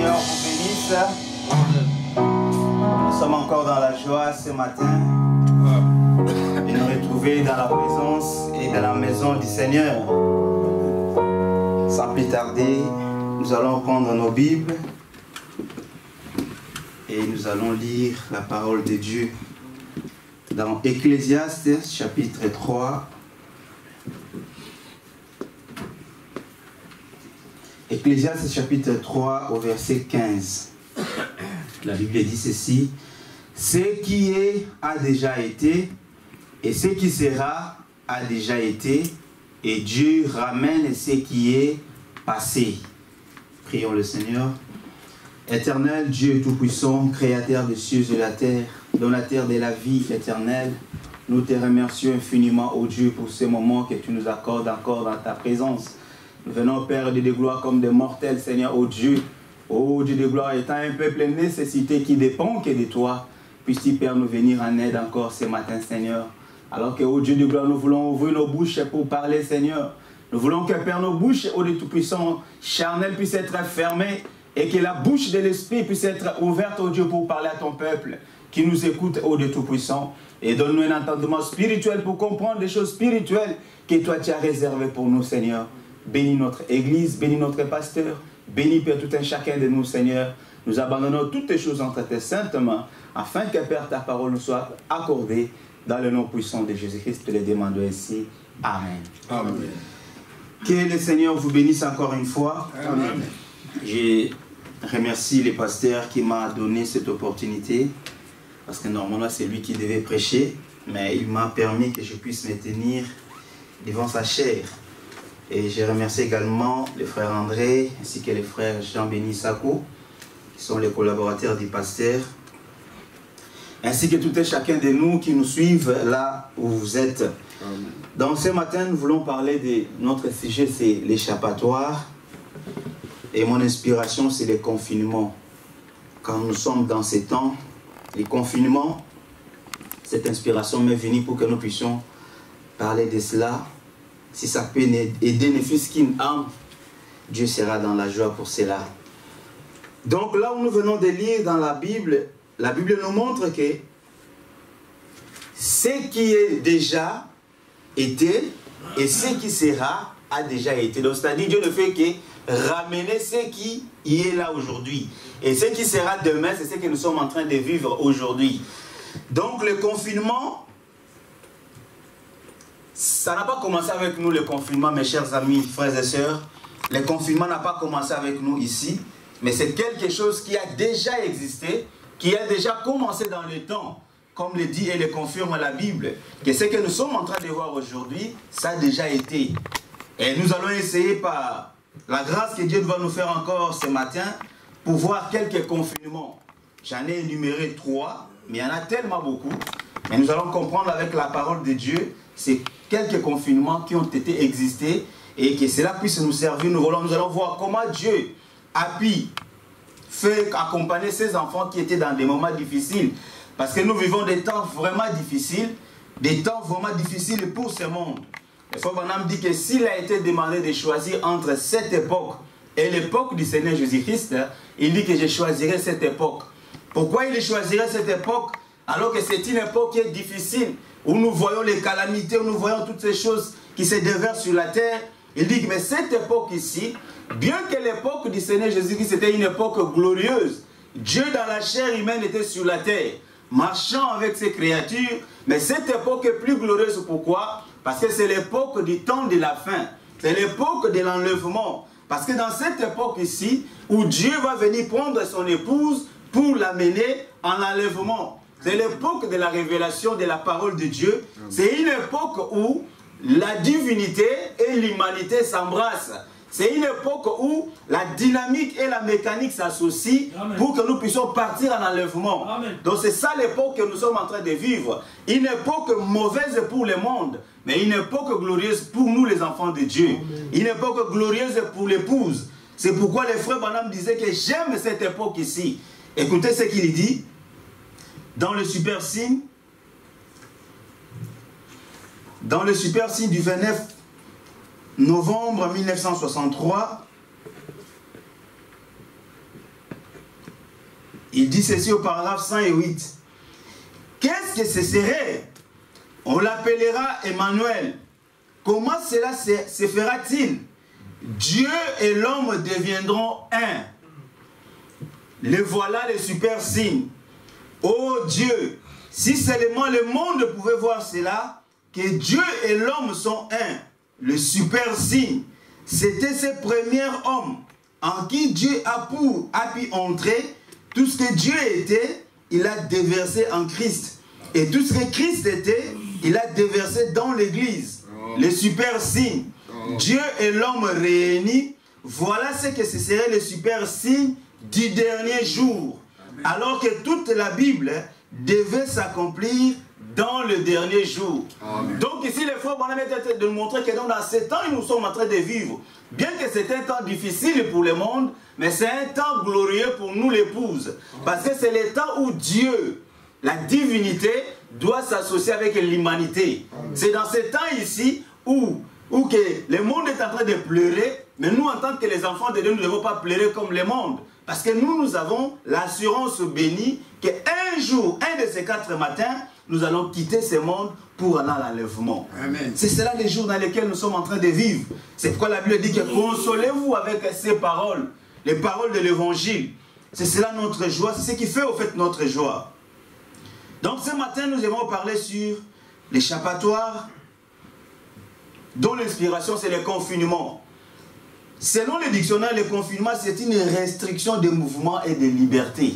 Seigneur vous bénisse. Nous sommes encore dans la joie ce matin de nous retrouver dans la présence et dans la maison du Seigneur. Sans plus tarder, nous allons prendre nos Bibles et nous allons lire la parole de Dieu dans Ecclésiaste chapitre 3. Ecclésiaste chapitre 3 au verset 15. La Bible dit ceci: ce qui est a déjà été, et ce qui sera a déjà été, et Dieu ramène ce qui est passé. Prions le Seigneur. Éternel Dieu Tout-Puissant, Créateur des cieux et de la terre, donateur de la vie éternelle, nous te remercions infiniment, ô Dieu, pour ce moment que tu nous accordes encore dans ta présence. Nous venons, Père de gloire, comme des mortels, Seigneur, ô Dieu. Ô Dieu de gloire, étant un peuple nécessité qui dépend que de toi, puisses-tu, Père, nous venir en aide encore ce matin, Seigneur. Alors que, ô Dieu de gloire, nous voulons ouvrir nos bouches pour parler, Seigneur. Nous voulons que, Père, nos bouches, ô Dieu Tout-Puissant, charnelles, puissent être fermées et que la bouche de l'Esprit puisse être ouverte, ô Dieu, pour parler à ton peuple qui nous écoute, ô Dieu Tout-Puissant. Et donne-nous un entendement spirituel pour comprendre des choses spirituelles que toi, tu as réservées pour nous, Seigneur. Bénis notre Église, bénis notre pasteur, bénis, Père, tout un chacun de nous, Seigneur. Nous abandonnons toutes les choses entre tes saintes mains, afin que, Père, ta parole nous soit accordée. Dans le nom puissant de Jésus-Christ, te le demandons ainsi. Amen. Amen. Que le Seigneur vous bénisse encore une fois. Amen. Je remercie le pasteur qui m'a donné cette opportunité, parce que normalement c'est lui qui devait prêcher, mais il m'a permis que je puisse me tenir devant sa chair. Et je remercie également le frère André ainsi que le frère Jean-Béni Sako, qui sont les collaborateurs du pasteur, ainsi que tout un chacun de nous qui nous suivent là où vous êtes. Amen. Donc ce matin, nous voulons parler de notre sujet, c'est l'échappatoire. Et mon inspiration, c'est le confinement. Quand nous sommes dans ces temps, les confinements, cette inspiration m'est venue pour que nous puissions parler de cela. Si ça peut aider ne fût-ce qu'une âme, Dieu sera dans la joie pour cela. Donc là où nous venons de lire dans la Bible nous montre que ce qui est déjà été et ce qui sera a déjà été. Donc c'est-à-dire Dieu ne fait que ramener ce qui y est là aujourd'hui. Et ce qui sera demain, c'est ce que nous sommes en train de vivre aujourd'hui. Donc le confinement, ça n'a pas commencé avec nous, le confinement, mes chers amis, frères et sœurs. Le confinement n'a pas commencé avec nous ici, mais c'est quelque chose qui a déjà existé, qui a déjà commencé dans le temps, comme le dit et le confirme la Bible, que ce que nous sommes en train de voir aujourd'hui, ça a déjà été. Et nous allons essayer par la grâce que Dieu va nous faire encore ce matin, pour voir quelques confinements. J'en ai énuméré 3, mais il y en a tellement beaucoup. Mais nous allons comprendre avec la parole de Dieu, c'est quelques confinements qui ont été existés et que cela puisse nous servir. Nous allons voir comment Dieu a pu faire accompagner ses enfants qui étaient dans des moments difficiles. Parce que nous vivons des temps vraiment difficiles pour ce monde. Le frère Branham dit que s'il a été demandé de choisir entre cette époque et l'époque du Seigneur Jésus-Christ, il dit que je choisirai cette époque. Pourquoi il choisirait cette époque alors que c'est une époque qui est difficile, où nous voyons les calamités, où nous voyons toutes ces choses qui se déversent sur la terre? Il dit que mais cette époque ici, bien que l'époque du Seigneur Jésus-Christ était une époque glorieuse, Dieu dans la chair humaine était sur la terre, marchant avec ses créatures, mais cette époque est plus glorieuse. Pourquoi? Parce que c'est l'époque du temps de la fin, c'est l'époque de l'enlèvement. Parce que dans cette époque ici, où Dieu va venir prendre son épouse pour l'amener en enlèvement, c'est l'époque de la révélation de la parole de Dieu. C'est une époque où la divinité et l'humanité s'embrassent. C'est une époque où la dynamique et la mécanique s'associent pour que nous puissions partir en enlèvement. Amen. Donc c'est ça l'époque que nous sommes en train de vivre. Une époque mauvaise pour le monde, mais une époque glorieuse pour nous les enfants de Dieu. Amen. Une époque glorieuse pour l'épouse. C'est pourquoi les frères Branham disaient que j'aime cette époque ici. Écoutez ce qu'il dit dans le super signe. Dans le super signe du 29 novembre 1963, Il dit ceci au paragraphe 108. Qu'est-ce que ce serait? On l'appellera Emmanuel. Comment cela se fera-t-il? Dieu et l'homme deviendront un. Le voilà le super signe. Oh Dieu, si seulement le monde pouvait voir cela, que Dieu et l'homme sont un. Le super signe, c'était ce premier homme en qui Dieu a pu entrer. Tout ce que Dieu était, il a déversé en Christ. Et tout ce que Christ était, il a déversé dans l'Église. Le super signe. Dieu et l'homme réunis, voilà ce que ce serait le super signe du dernier jour. Alors que toute la Bible devait s'accomplir dans le dernier jour. Amen. Donc ici, les frères, on a de nous montrer que dans ces temps, nous sommes en train de vivre. Bien que c'est un temps difficile pour le monde, mais c'est un temps glorieux pour nous l'épouse. Parce que c'est le temps où Dieu, la divinité, doit s'associer avec l'humanité. C'est dans ce temps ici où que le monde est en train de pleurer, mais nous, en tant que les enfants de Dieu, nous ne devons pas pleurer comme le monde. Parce que nous avons l'assurance bénie qu'un jour, un de ces 4 matins, nous allons quitter ce monde pour aller à l'enlèvement. C'est cela les jours dans lesquels nous sommes en train de vivre. C'est pourquoi la Bible dit que consolez-vous avec ces paroles, les paroles de l'évangile. C'est cela notre joie, c'est ce qui fait au fait notre joie. Donc ce matin, nous allons parler sur l'échappatoire, dont l'inspiration c'est le confinement. Selon le dictionnaire, le confinement c'est une restriction de mouvement et de liberté.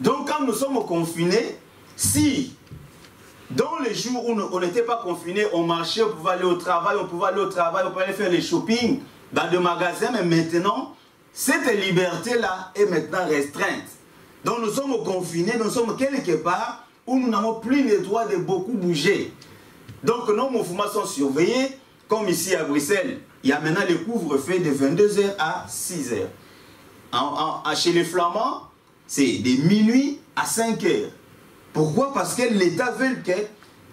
Donc quand nous sommes confinés, si dans les jours où on n'était pas confinés, on marchait, on pouvait aller au travail, on pouvait aller faire les shopping dans des magasins, mais maintenant, cette liberté-là est maintenant restreinte. Donc nous sommes confinés, nous sommes quelque part où nous n'avons plus le droit de beaucoup bouger. Donc nos mouvements sont surveillés, comme ici à Bruxelles. Il y a maintenant le couvre-feu de 22h à 6h. Chez les Flamands, c'est de minuit à 5h. Pourquoi? Parce que l'État veut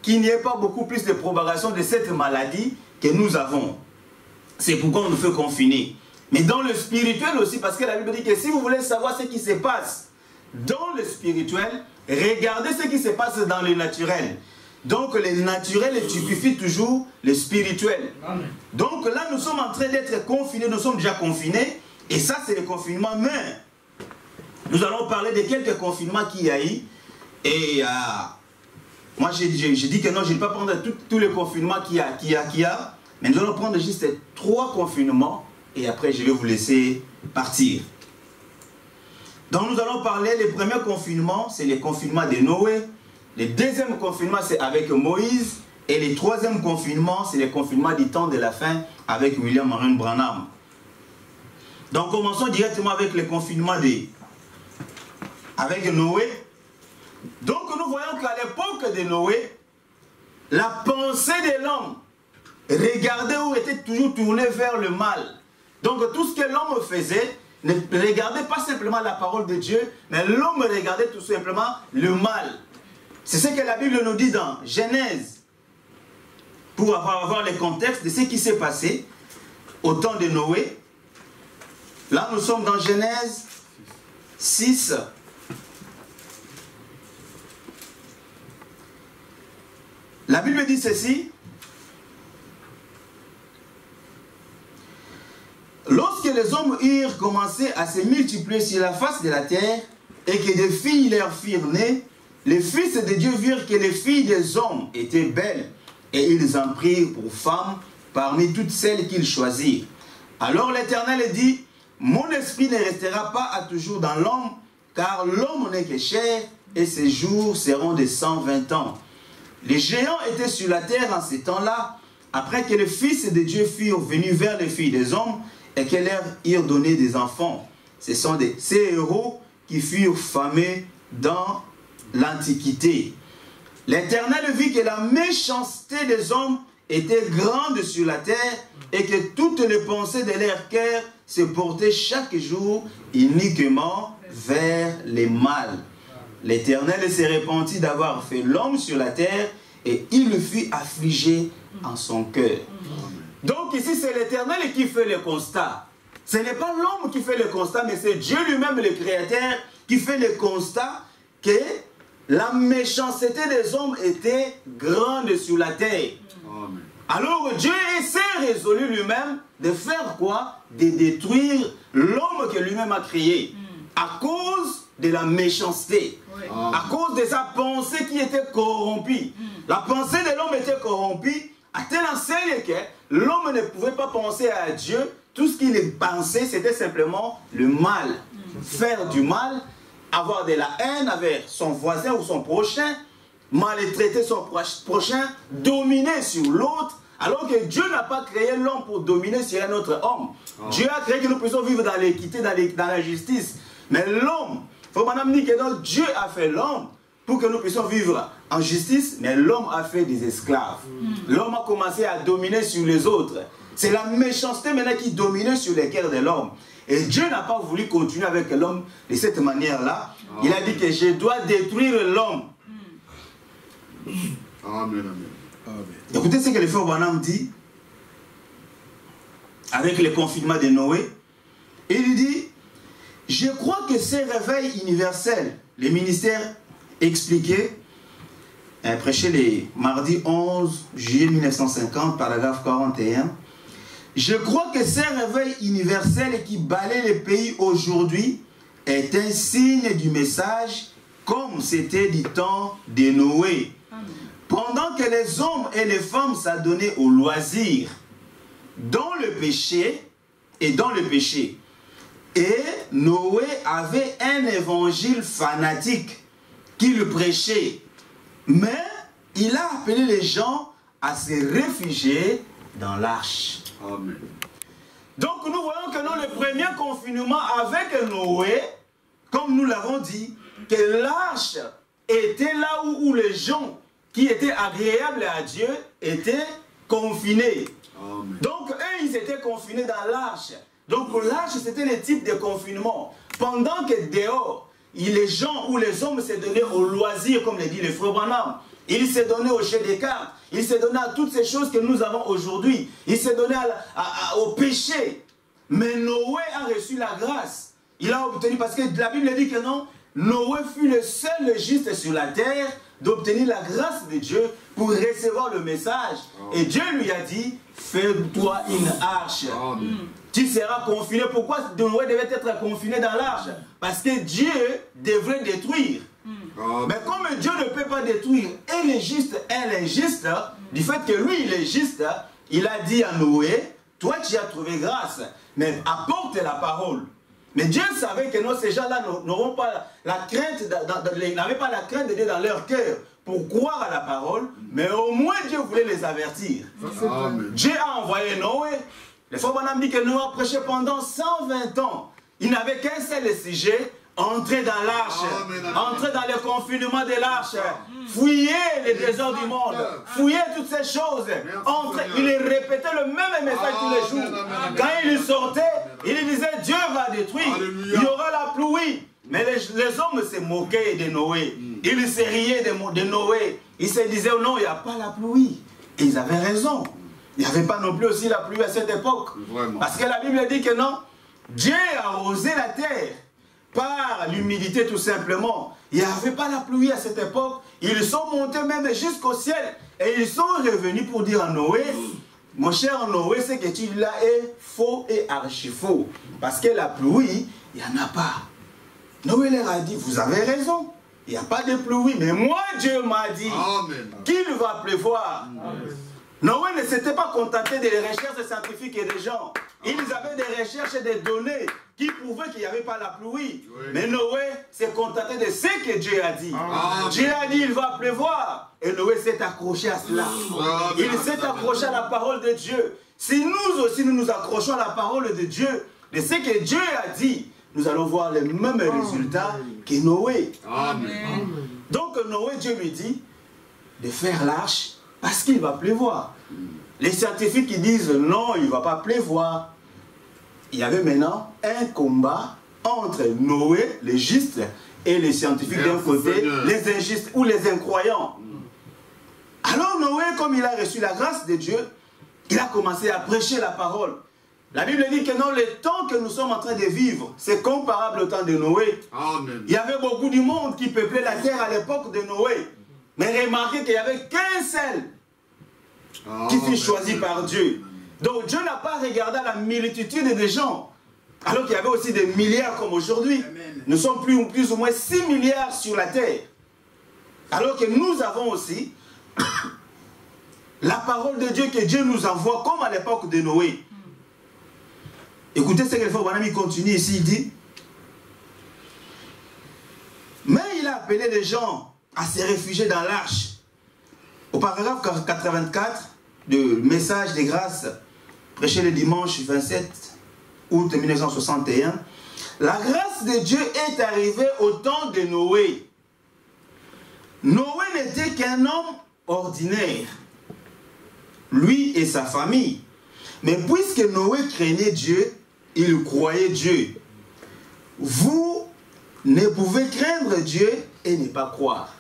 qu'il n'y ait pas beaucoup plus de propagation de cette maladie que nous avons. C'est pourquoi on nous fait confiner. Mais dans le spirituel aussi, parce que la Bible dit que si vous voulez savoir ce qui se passe dans le spirituel, regardez ce qui se passe dans le naturel. Donc le naturel stupéfie toujours le spirituel. Amen. Donc là nous sommes en train d'être confinés, nous sommes déjà confinés, et ça c'est le confinement, mais nous allons parler de quelques confinements qu'il y a eu. Et moi j'ai dit que non, je ne vais pas prendre tous les confinements qu'il y a, mais nous allons prendre juste 3 confinements, et après je vais vous laisser partir. Donc nous allons parler, le premier confinement, c'est le confinement de Noé. Le deuxième confinement, c'est avec Moïse. Et le troisième confinement, c'est le confinement du temps de la fin avec William Marion Branham. Donc commençons directement avec le confinement avec Noé. Donc nous voyons qu'à l'époque de Noé, la pensée de l'homme regardait ou était toujours tournée vers le mal. Donc tout ce que l'homme faisait, ne regardait pas simplement la parole de Dieu, mais l'homme regardait tout simplement le mal. C'est ce que la Bible nous dit dans Genèse, pour avoir le contexte de ce qui s'est passé au temps de Noé. Là, nous sommes dans Genèse 6. La Bible dit ceci. Lorsque les hommes eurent commencé à se multiplier sur la face de la terre, et que des filles leur firent nées, les fils de Dieu virent que les filles des hommes étaient belles, et ils en prirent pour femmes parmi toutes celles qu'ils choisirent. Alors l'Éternel dit, mon esprit ne restera pas à toujours dans l'homme, car l'homme n'est que chair, et ses jours seront de 120 ans. Les géants étaient sur la terre en ces temps-là, après que les fils de Dieu furent venus vers les filles des hommes, et qu'elles leur eurent donné des enfants. Ce sont ces héros qui furent famés dans l'Antiquité. L'Éternel vit que la méchanceté des hommes était grande sur la terre et que toutes les pensées de leur cœur se portaient chaque jour uniquement vers les mal. L'Éternel se repentit d'avoir fait l'homme sur la terre et il le fit affliger en son cœur. Donc ici c'est l'Éternel qui fait le constat. Ce n'est pas l'homme qui fait le constat, mais c'est Dieu lui-même, le Créateur, qui fait le constat que la méchanceté des hommes était grande sur la terre. Amen. Alors Dieu s'est résolu lui-même de faire quoi? De détruire l'homme que lui-même a créé. À cause de la méchanceté. Oui. À cause de sa pensée qui était corrompue. La pensée de l'homme était corrompue à telle enseigne que l'homme ne pouvait pas penser à Dieu. Tout ce qu'il pensait, c'était simplement le mal. Faire du mal, avoir de la haine avec son voisin ou son prochain, maltraiter son prochain, dominer sur l'autre, alors que Dieu n'a pas créé l'homme pour dominer sur un autre homme. Dieu a créé que nous puissions vivre dans l'équité, dans la justice. Mais l'homme, il faut madame dire que donc Dieu a fait l'homme pour que nous puissions vivre en justice, mais l'homme a fait des esclaves. L'homme a commencé à dominer sur les autres. C'est la méchanceté maintenant qui dominait sur les cœurs de l'homme. Et Dieu n'a pas voulu continuer avec l'homme de cette manière-là. Il a dit que je dois détruire l'homme. Amen, amen. Écoutez ce que le frère Branham dit avec le confinement de Noé. Il dit, je crois que ce réveil universel, les ministères expliqués, prêché le mardi 11 juillet 1950, paragraphe 41, je crois que ce réveil universel qui balaie les pays aujourd'hui est un signe du message comme c'était du temps de Noé. Pendant que les hommes et les femmes s'adonnaient au loisir, dans le péché, et Noé avait un évangile fanatique qu'il prêchait. Mais il a appelé les gens à se réfugier dans l'arche. Amen. Donc nous voyons que dans le premier confinement avec Noé, comme nous l'avons dit, que l'arche était là où les gens qui étaient agréables à Dieu étaient confinés. Amen. Donc eux, ils étaient confinés dans l'arche. Donc l'arche, c'était le type de confinement. Pendant que dehors, les gens ou les hommes se donnaient au loisir, comme le dit le frère Branham. Ils se donnaient au jeu des cartes. Ils se donnaient à toutes ces choses que nous avons aujourd'hui. Ils se donnaient au péché. Mais Noé a reçu la grâce. Il a obtenu, parce que la Bible dit que non, Noé fut le seul juste sur la terre d'obtenir la grâce de Dieu pour recevoir le message. Et Dieu lui a dit, fais-toi une arche. Tu seras confiné. Pourquoi Noé devait être confiné dans l'arche? Parce que Dieu devrait détruire. Mais comme Dieu ne peut pas détruire et les justes et l'injuste, du fait que lui il est juste, il a dit à Noé, toi tu as trouvé grâce, mais apporte la parole. Mais Dieu savait que non, ces gens-là n'auront pas la crainte, n'avaient pas la crainte de Dieu dans leur cœur pour croire à la parole, mais au moins Dieu voulait les avertir. Amen. Dieu a envoyé Noé. Le frère Branham dit que Noé a prêché pendant 120 ans. Il n'avait qu'un seul sujet, entrer dans l'arche, entrer dans le confinement de l'arche, fouiller les trésors du monde, fouiller toutes ces choses. Il répétait le même message tous les jours. Quand il sortait, il disait Dieu va détruire, il y aura la pluie. Mais les hommes se moquaient de Noé, ils se riaient de Noé, ils se disaient oh non, il n'y a pas la pluie. Et ils avaient raison. Il n'y avait pas non plus aussi la pluie à cette époque. Vraiment. Parce que la Bible dit que non, Dieu a arrosé la terre par l'humidité tout simplement. Il n'y avait pas la pluie à cette époque. Ils sont montés même jusqu'au ciel. Et ils sont revenus pour dire à Noé, mon cher Noé, ce que tu dis là est faux et archi faux. Parce que la pluie, il n'y en a pas. Noé leur a dit, vous avez raison. Il n'y a pas de pluie. Mais moi, Dieu m'a dit qu'il va pleuvoir. Amen. Noé ne s'était pas contenté des recherches scientifiques et des gens. Ils avaient des recherches et des données qui prouvaient qu'il n'y avait pas la pluie. Oui. Mais Noé s'est contenté de ce que Dieu a dit. Dieu a dit il va pleuvoir. Et Noé s'est accroché à cela. Il s'est accroché à la parole de Dieu. Si nous aussi nous nous accrochons à la parole de Dieu, de ce que Dieu a dit, nous allons voir les mêmes résultats que Noé. Amen. Donc Noé, Dieu lui dit de faire l'arche parce qu'il va pleuvoir. Les scientifiques qui disent non, il ne va pas pleuvoir. Il y avait maintenant un combat entre Noé, les justes, et les scientifiques d'un côté, les injustes ou les incroyants. Alors Noé, comme il a reçu la grâce de Dieu, il a commencé à prêcher la parole. La Bible dit que non, le temps que nous sommes en train de vivre, c'est comparable au temps de Noé. Amen. Il y avait beaucoup du monde qui peuplait la terre à l'époque de Noé. Mais remarquez qu'il n'y avait qu'un seul qui fut choisi par Dieu. Donc Dieu n'a pas regardé à la multitude des gens. Alors qu'il y avait aussi des milliards comme aujourd'hui. Nous sommes plus ou moins 6 milliards sur la terre. Alors que nous avons aussi la parole de Dieu que Dieu nous envoie comme à l'époque de Noé. Écoutez ce que le frère Branham continue ici, il dit. Mais il a appelé les gens à se réfugier dans l'arche. Au paragraphe 84 du message des grâces, prêché le dimanche 27 août 1961, la grâce de Dieu est arrivée au temps de Noé. Noé n'était qu'un homme ordinaire, lui et sa famille. Mais puisque Noé craignait Dieu, il croyait Dieu. Vous ne pouvez craindre Dieu et ne pas croire.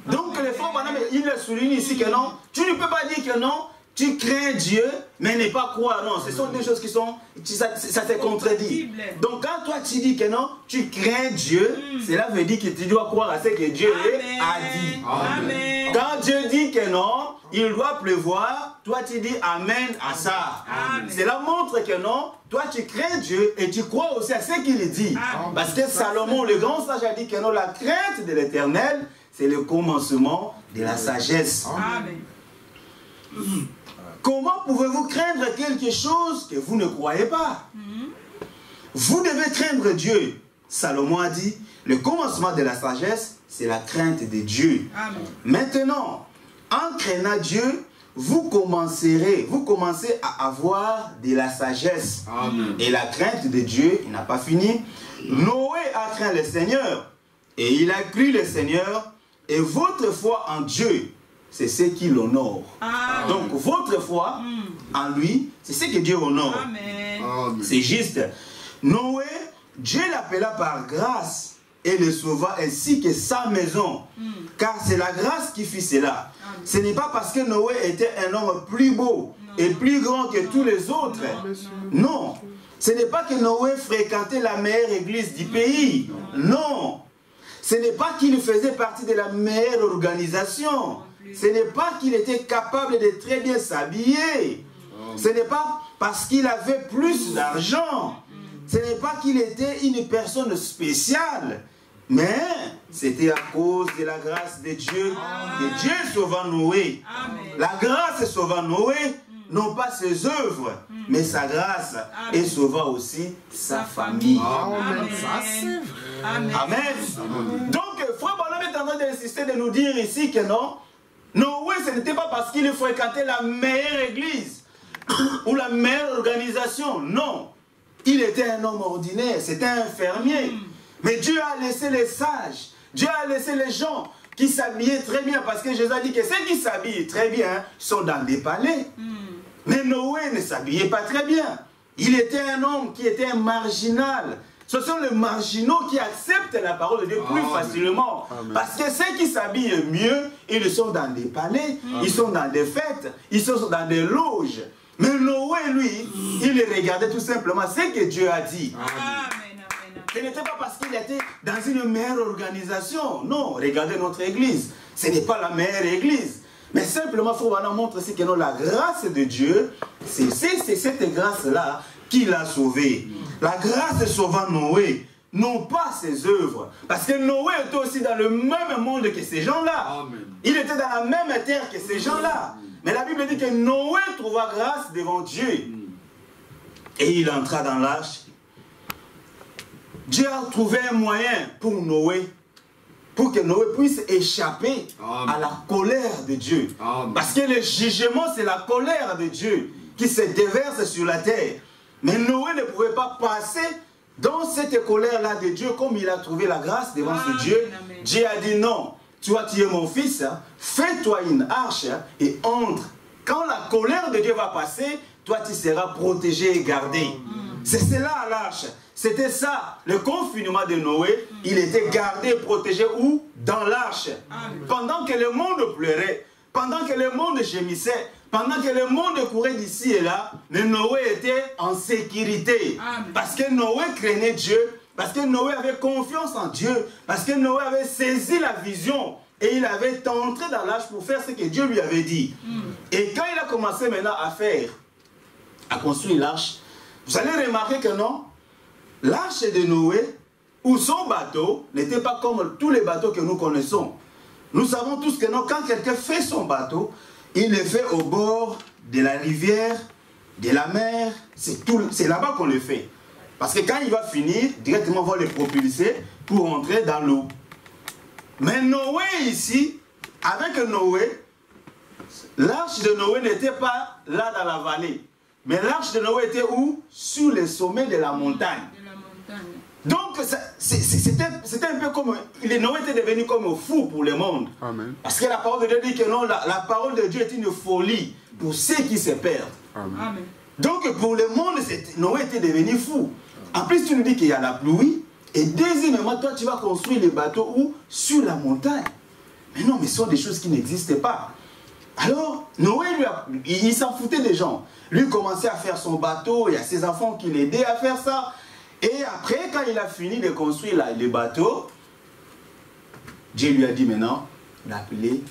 Donc le frère Branham, il le souligne ici que non, tu ne peux pas dire que non, tu crains Dieu, mais ne pas croire. Non, ce sont deux choses qui sont, ça se contredit. Donc quand toi tu dis que non, tu crains Dieu, cela veut dire que tu dois croire à ce que Dieu a dit. Amen. Quand Dieu dit que non, il doit pleuvoir, toi tu dis Amen à ça. Cela montre que non, toi tu crains Dieu et tu crois aussi à ce qu'il dit. Amen. Parce que Salomon, le grand sage, a dit que non, la crainte de l'Éternel, c'est le commencement de la sagesse. Amen. Comment pouvez-vous craindre quelque chose que vous ne croyez pas? Vous devez craindre Dieu. Salomon a dit, le commencement de la sagesse, c'est la crainte de Dieu. Amen. Maintenant, en craignant Dieu, vous commencez à avoir de la sagesse. Amen. Et la crainte de Dieu, il n'a pas fini. Noé a craint le Seigneur et il a cru le Seigneur, et votre foi en Dieu, c'est ce qui l'honore. Donc votre foi en lui, c'est ce que Dieu honore. Amen. C'est juste. Noé, Dieu l'appela par grâce et le sauva ainsi que sa maison. Car c'est la grâce qui fit cela. Ce n'est pas parce que Noé était un homme plus beau et plus grand que tous les autres. Non. Ce n'est pas que Noé fréquentait la meilleure église du pays. Non. Ce n'est pas qu'il faisait partie de la meilleure organisation. Ce n'est pas qu'il était capable de très bien s'habiller. Ce n'est pas parce qu'il avait plus d'argent. Ce n'est pas qu'il était une personne spéciale. Mais c'était à cause de la grâce de Dieu que Dieu sauva Noé. La grâce sauva Noé, non pas ses œuvres, mais sa grâce. Et sauva aussi sa famille. Amen. Amen. Amen. Donc, frère Branham est en train d'insister de nous dire ici que non, Noé, ce n'était pas parce qu'il fréquentait la meilleure église ou la meilleure organisation. Non. Il était un homme ordinaire, c'était un fermier. Mais Dieu a laissé les sages, Dieu a laissé les gens qui s'habillaient très bien, parce que Jésus a dit que ceux qui s'habillent très bien sont dans des palais. Mais Noé ne s'habillait pas très bien. Il était un homme qui était un marginal. Ce sont les marginaux qui acceptent la parole de Dieu plus facilement. Parce que ceux qui s'habillent mieux, ils sont dans des palais, ils sont dans des fêtes, ils sont dans des loges. Mais Noé, lui, il regardait tout simplement ce que Dieu a dit. Ce n'était pas parce qu'il était dans une meilleure organisation. Non, regardez notre église. Ce n'est pas la meilleure église. Mais simplement, il faut montrer aussi que non, la grâce de Dieu, c'est cette grâce-là qui l'a sauvé. La grâce de sauvant Noé, non pas ses œuvres. Parce que Noé était aussi dans le même monde que ces gens-là. Il était dans la même terre que ces gens-là. Mais la Bible dit que Noé trouva grâce devant Dieu. Et il entra dans l'arche. Dieu a trouvé un moyen pour Noé, pour que Noé puisse échapper à la colère de Dieu. Parce que le jugement, c'est la colère de Dieu qui se déverse sur la terre. Mais Noé ne pouvait pas passer dans cette colère-là de Dieu comme il a trouvé la grâce devant ce Dieu. Dieu a dit non, toi tu es mon fils, fais-toi une arche et entre. Quand la colère de Dieu va passer, toi tu seras protégé et gardé. C'est cela l'arche. C'était ça, le confinement de Noé. Il était gardé, protégé où? Dans l'arche. Pendant que le monde pleurait, pendant que le monde gémissait, pendant que le monde courait d'ici et là, mais Noé était en sécurité. Amen. Parce que Noé craignait Dieu, parce que Noé avait confiance en Dieu, parce que Noé avait saisi la vision et il avait tenté dans l'arche pour faire ce que Dieu lui avait dit. Et quand il a commencé maintenant à construire l'arche, vous allez remarquer que non, l'arche de Noé, ou son bateau, n'était pas comme tous les bateaux que nous connaissons. Nous savons tous que non, quand quelqu'un fait son bateau, il le fait au bord de la rivière, de la mer, c'est là-bas qu'on le fait. Parce que quand il va finir, directement on va le propulser pour entrer dans l'eau. Mais Noé ici, avec Noé, l'arche de Noé n'était pas là dans la vallée. Mais l'arche de Noé était où? Sur les sommets de la montagne. Donc c'était un peu comme... Noé était devenu comme fou pour le monde. Amen. Parce que la parole de Dieu dit que non, la parole de Dieu est une folie pour ceux qui se perdent. Amen. Donc pour le monde, Noé était devenu fou. En plus, tu nous dis qu'il y a la pluie. Et deuxièmement, toi, tu vas construire les bateaux où? Sur la montagne. Mais non, mais ce sont des choses qui n'existent pas. Alors, Noé, il s'en foutait des gens. Lui, il commençait à faire son bateau. Il y a ses enfants qui l'aidaient à faire ça. Et après, quand il a fini de construire le bateau, Dieu lui a dit maintenant d'appeler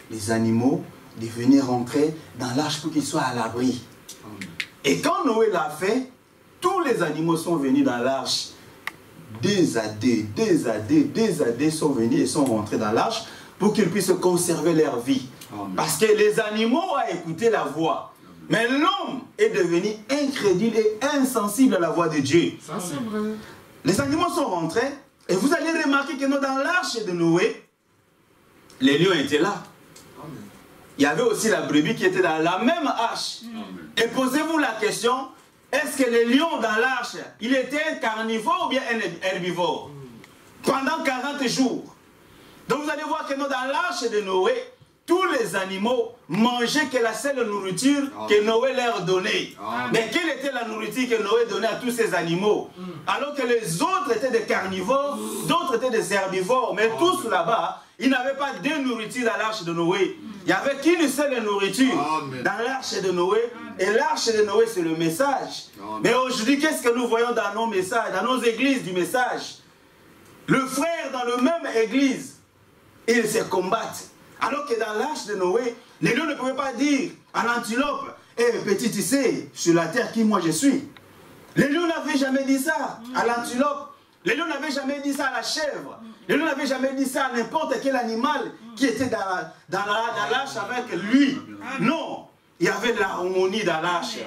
les animaux, de venir rentrer dans l'arche pour qu'ils soient à l'abri. Et quand Noé l'a fait, tous les animaux sont venus dans l'arche. Deux à deux sont venus et sont rentrés dans l'arche pour qu'ils puissent conserver leur vie. Amen. Parce que les animaux ont écouté la voix. Mais l'homme est devenu incrédule et insensible à la voix de Dieu. Ça, c'est vrai. Les animaux sont rentrés et vous allez remarquer que dans l'arche de Noé, les lions étaient là. Amen. Il y avait aussi la brebis qui était dans la même arche. Amen. Et posez-vous la question, est-ce que les lions dans l'arche, il était un carnivore ou bien un herbivore? Pendant 40 jours. Donc vous allez voir que dans l'arche de Noé, tous les animaux mangeaient que la seule nourriture que Noé leur donnait. Amen. Mais quelle était la nourriture que Noé donnait à tous ces animaux? Alors que les autres étaient des carnivores, d'autres étaient des herbivores. Mais tous là-bas, ils n'avaient pas de nourriture dans l'arche de Noé. Il n'y avait qu'une seule nourriture dans l'arche de Noé. Et l'arche de Noé, c'est le message. Mais aujourd'hui, qu'est-ce que nous voyons dans nos messages, dans nos églises du message? Le frère dans la même église, ils se combattent. Alors que dans l'arche de Noé, les lions ne pouvaient pas dire à l'antilope, hé petit, tu sais, sur la terre, qui moi je suis. Les lions n'avaient jamais dit ça à l'antilope. Les lions n'avaient jamais dit ça à la chèvre. Les lions n'avaient jamais dit ça à n'importe quel animal qui était dans l'arche avec lui. Non. Il y avait l'harmonie dans l'arche.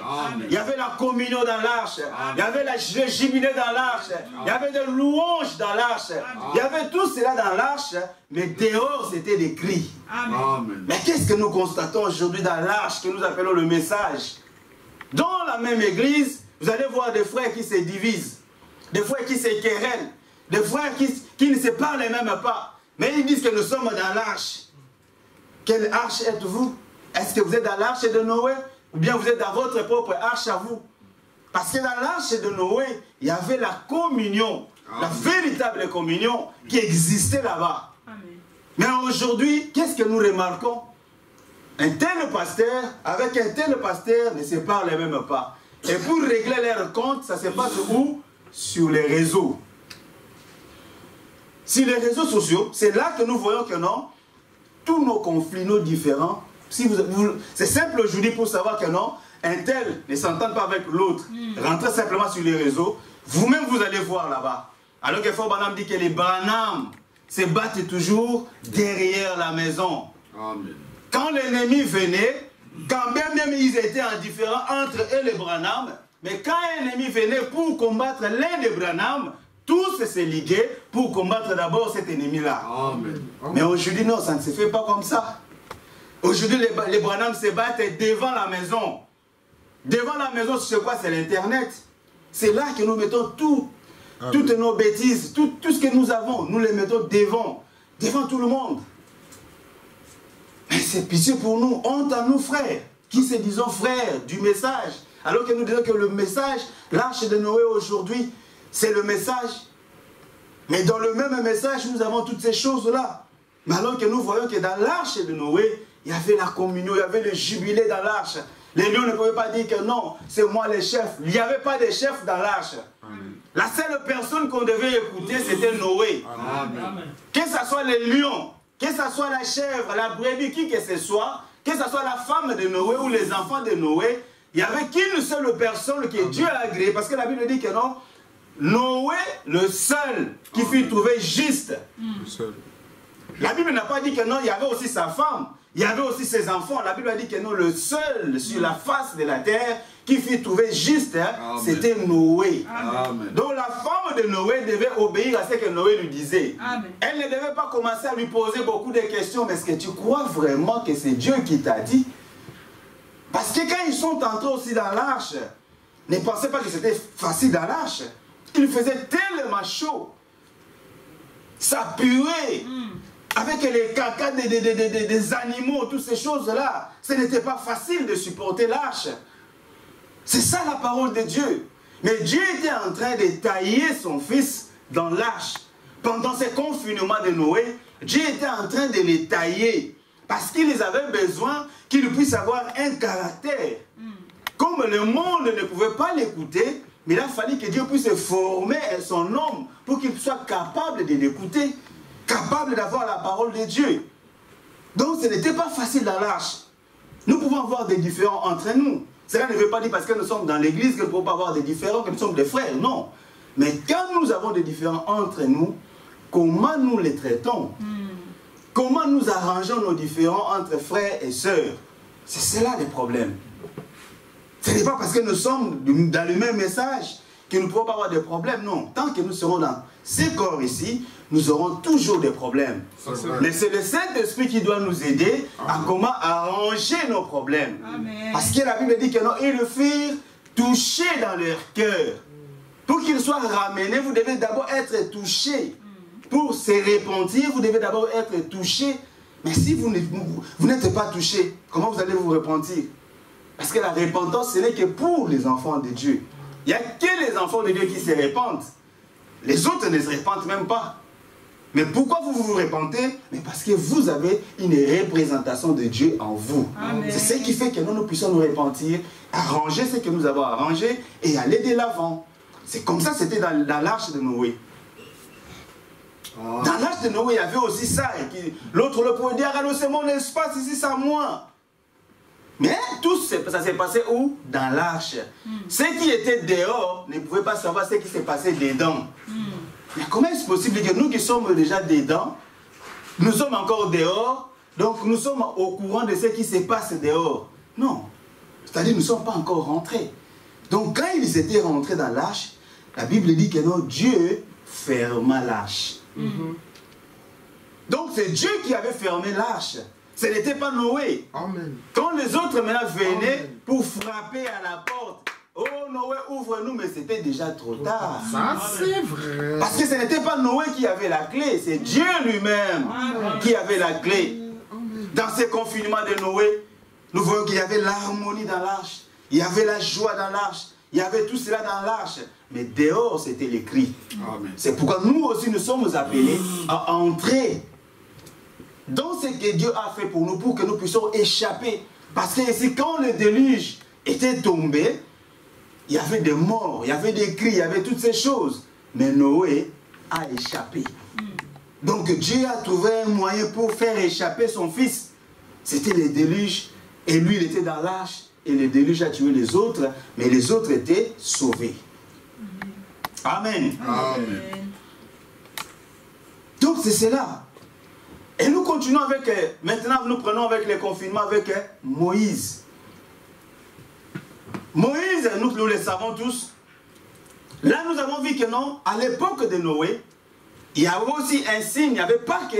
Il y avait la communion dans l'arche. Il y avait le jubilé dans l'arche. Il y avait des louanges dans l'arche. Il y avait tout cela dans l'arche. Mais dehors, c'était des cris. Amen. Mais qu'est-ce que nous constatons aujourd'hui dans l'arche que nous appelons le message? Dans la même église, vous allez voir des frères qui se divisent. Des frères qui se querellent. Des frères qui ne se parlent même pas. Mais ils disent que nous sommes dans l'arche. Quelle arche êtes-vous? Est-ce que vous êtes dans l'arche de Noé ou bien vous êtes dans votre propre arche à vous? Parce que dans l'arche de Noé, il y avait la communion, la véritable communion qui existait là-bas. Mais aujourd'hui, qu'est-ce que nous remarquons? Un tel pasteur avec un tel pasteur ne se parlent même pas. Et pour régler leurs comptes, ça se passe où? Sur les réseaux. Sur les réseaux sociaux, c'est là que nous voyons que non, tous nos conflits, nos différends, c'est simple aujourd'hui pour savoir que non, un tel ne s'entend pas avec l'autre. Rentrez simplement sur les réseaux. Vous-même, vous allez voir là-bas. Alors que Frère Branham dit que les Branham se battent toujours derrière la maison. Amen. Quand l'ennemi venait, quand même ils étaient indifférents entre eux et les Branham, mais quand un ennemi venait pour combattre l'un des Branham, tous se liguaient pour combattre d'abord cet ennemi-là. Amen. Mais aujourd'hui, non, ça ne se fait pas comme ça. Aujourd'hui, les Branham se battent devant la maison. Devant la maison, c'est quoi? C'est l'Internet. C'est là que nous mettons toutes nos bêtises, tout ce que nous avons, nous les mettons devant tout le monde. Mais c'est pitié pour nous, honte à nous frères, qui se disons frères du message. Alors que nous disons que le message, l'arche de Noé aujourd'hui, c'est le message. Mais dans le même message, nous avons toutes ces choses-là. Mais alors que nous voyons que dans l'arche de Noé, il y avait la communion, il y avait le jubilé dans l'arche. Les lions ne pouvaient pas dire que non, c'est moi le chef. Il n'y avait pas de chef dans l'arche. La seule personne qu'on devait écouter, c'était Noé. Amen. Que ce soit les lions, que ce soit la chèvre, la brebis, qui que ce soit la femme de Noé ou les enfants de Noé, il n'y avait qu'une seule personne que Dieu a agréée. Parce que la Bible dit que non, Noé, le seul qui fut trouvé juste. Le seul. La Bible n'a pas dit que non, il y avait aussi sa femme, il y avait aussi ses enfants. La Bible a dit que non, le seul sur la face de la terre qui fut trouvé juste, c'était Noé. Amen. Donc la femme de Noé devait obéir à ce que Noé lui disait. Amen. Elle ne devait pas commencer à lui poser beaucoup de questions. Mais est-ce que tu crois vraiment que c'est Dieu qui t'a dit? Parce que quand ils sont entrés aussi dans l'arche, ne pensez pas que c'était facile dans l'arche. Il faisait tellement chaud. Ça puait. Avec les cacas des animaux, toutes ces choses-là. Ce n'était pas facile de supporter l'arche. C'est ça la parole de Dieu. Mais Dieu était en train de tailler son fils dans l'arche. Pendant ce confinement de Noé, Dieu était en train de les tailler. Parce qu'ils avaient besoin qu'il puisse avoir un caractère. Comme le monde ne pouvait pas l'écouter, mais il a fallu que Dieu puisse former son homme pour qu'il soit capable de l'écouter, capable d'avoir la parole de Dieu. Donc ce n'était pas facile dans l'arche. Nous pouvons avoir des différends entre nous. Cela ne veut pas dire parce que nous sommes dans l'église que nous ne pouvons pas avoir des différends, que nous sommes des frères, non. Mais quand nous avons des différends entre nous, comment nous les traitons? Comment nous arrangeons nos différends entre frères et sœurs? C'est cela le problème. Ce n'est pas parce que nous sommes dans le même message que nous ne pouvons pas avoir de problèmes, non. Tant que nous serons dans ces corps ici, nous aurons toujours des problèmes. Mais c'est le Saint-Esprit qui doit nous aider à comment arranger nos problèmes. Amen. Parce que la Bible dit que non, ils le firent toucher dans leur cœur. Pour qu'ils soient ramenés, vous devez d'abord être touché. Pour se repentir, vous devez d'abord être touché. Mais si vous n'êtes pas touché, comment vous allez vous repentir? Parce que la repentance, ce n'est que pour les enfants de Dieu. Il n'y a que les enfants de Dieu qui se repentent. Les autres ne se repentent même pas. Mais pourquoi vous vous repentez? Mais parce que vous avez une représentation de Dieu en vous. C'est ce qui fait que nous puissions nous repentir, arranger ce que nous avons arrangé et aller de l'avant. C'est comme ça, c'était dans l'arche de Noé. Dans l'arche de Noé, il y avait aussi ça. L'autre le pouvait dire, alors c'est mon espace ici, c'est à moi. Mais tout ça s'est passé où? Dans l'arche. Ceux qui étaient dehors ne pouvaient pas savoir ce qui s'est passé dedans. Mais comment est-ce possible que nous qui sommes déjà dedans, nous sommes encore dehors, donc nous sommes au courant de ce qui se passe dehors? Non. C'est-à-dire nous ne sommes pas encore rentrés. Donc quand ils étaient rentrés dans l'arche, la Bible dit que non, Dieu ferma l'arche. Donc c'est Dieu qui avait fermé l'arche. Ce n'était pas Noé. Amen. Quand les autres maintenant venaient pour frapper à la porte, oh Noé, ouvre-nous, mais c'était déjà trop tard. Ça, c'est vrai. Parce que ce n'était pas Noé qui avait la clé, c'est Dieu lui-même qui avait la clé. Dans ce confinement de Noé, nous voyons qu'il y avait l'harmonie dans l'arche, il y avait la joie dans l'arche, il y avait tout cela dans l'arche. Mais dehors, c'était les cris. C'est pourquoi nous aussi, nous sommes appelés à entrer dans ce que Dieu a fait pour nous, pour que nous puissions échapper. Parce que ici, quand le déluge était tombé, il y avait des morts, il y avait des cris, il y avait toutes ces choses. Mais Noé a échappé. Donc Dieu a trouvé un moyen pour faire échapper son fils. C'était le déluge, et lui il était dans l'arche, et le déluge a tué les autres, mais les autres étaient sauvés. Amen. Amen. Donc c'est cela. Et nous continuons avec, maintenant nous prenons avec le confinement avec Moïse. Moïse, nous le savons tous. Là nous avons vu que non, à l'époque de Noé, il y avait aussi un signe, il n'y avait pas que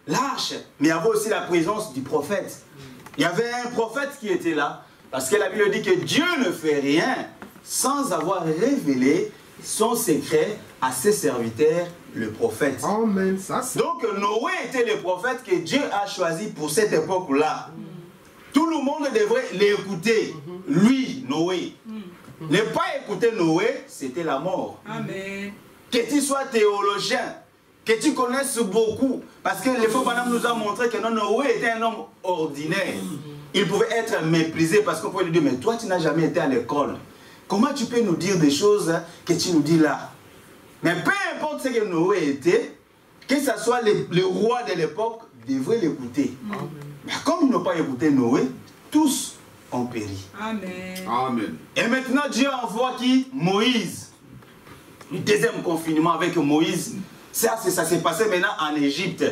l'arche, mais il y avait aussi la présence du prophète. Il y avait un prophète qui était là, parce que la Bible dit que Dieu ne fait rien sans avoir révélé son secret à ses serviteurs, le prophète. Amen. Ça, c'est... Donc Noé était le prophète que Dieu a choisi pour cette époque-là. Tout le monde devrait l'écouter. Lui, Noé. Ne pas écouter Noé, c'était la mort. Amen. Que tu sois théologien, que tu connaisses beaucoup. Parce que le faux Panam nous a montré que Noé était un homme ordinaire. Il pouvait être méprisé parce qu'on pouvait lui dire, mais toi tu n'as jamais été à l'école. Comment tu peux nous dire des choses que tu nous dis là? Mais peu importe ce que Noé était, que ce soit le roi de l'époque, devrait l'écouter. Comme ils n'ont pas écouté Noé, tous ont péri. Amen. Amen. Et maintenant Dieu envoie qui? Moïse. Le deuxième confinement avec Moïse. Ça s'est passé maintenant en Égypte.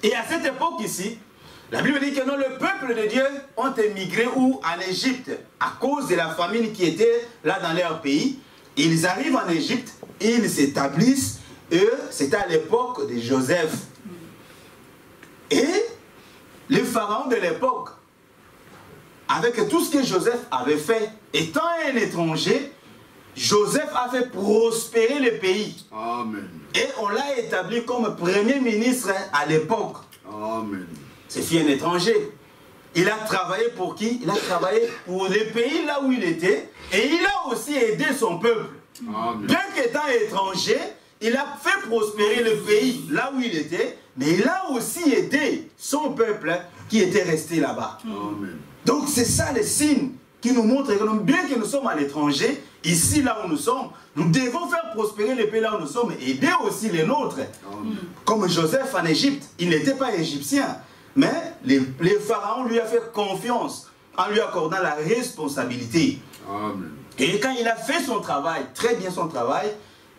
Et à cette époque ici, la Bible dit que non, le peuple de Dieu ont émigré où? En Égypte, à cause de la famine qui était là dans leur pays. Ils arrivent en Égypte, ils s'établissent, et c'était à l'époque de Joseph. Et les pharaons de l'époque, avec tout ce que Joseph avait fait, étant un étranger, Joseph a fait prospérer le pays. Amen. Et on l'a établi comme premier ministre à l'époque. Amen. C'est fils un étranger. Il a travaillé pour qui? Il a travaillé pour les pays là où il était. Et il a aussi aidé son peuple. Amen. Bien qu'étant étranger, il a fait prospérer le pays là où il était. Mais il a aussi aidé son peuple qui était resté là-bas. Amen. Donc c'est ça le signe qui nous montre que bien que nous sommes à l'étranger, ici là où nous sommes, nous devons faire prospérer les pays là où nous sommes et aider aussi les nôtres. Amen. Comme Joseph en Égypte, il n'était pas égyptien, mais les pharaons lui ont fait confiance en lui accordant la responsabilité. Amen. Et quand il a fait son travail, très bien son travail,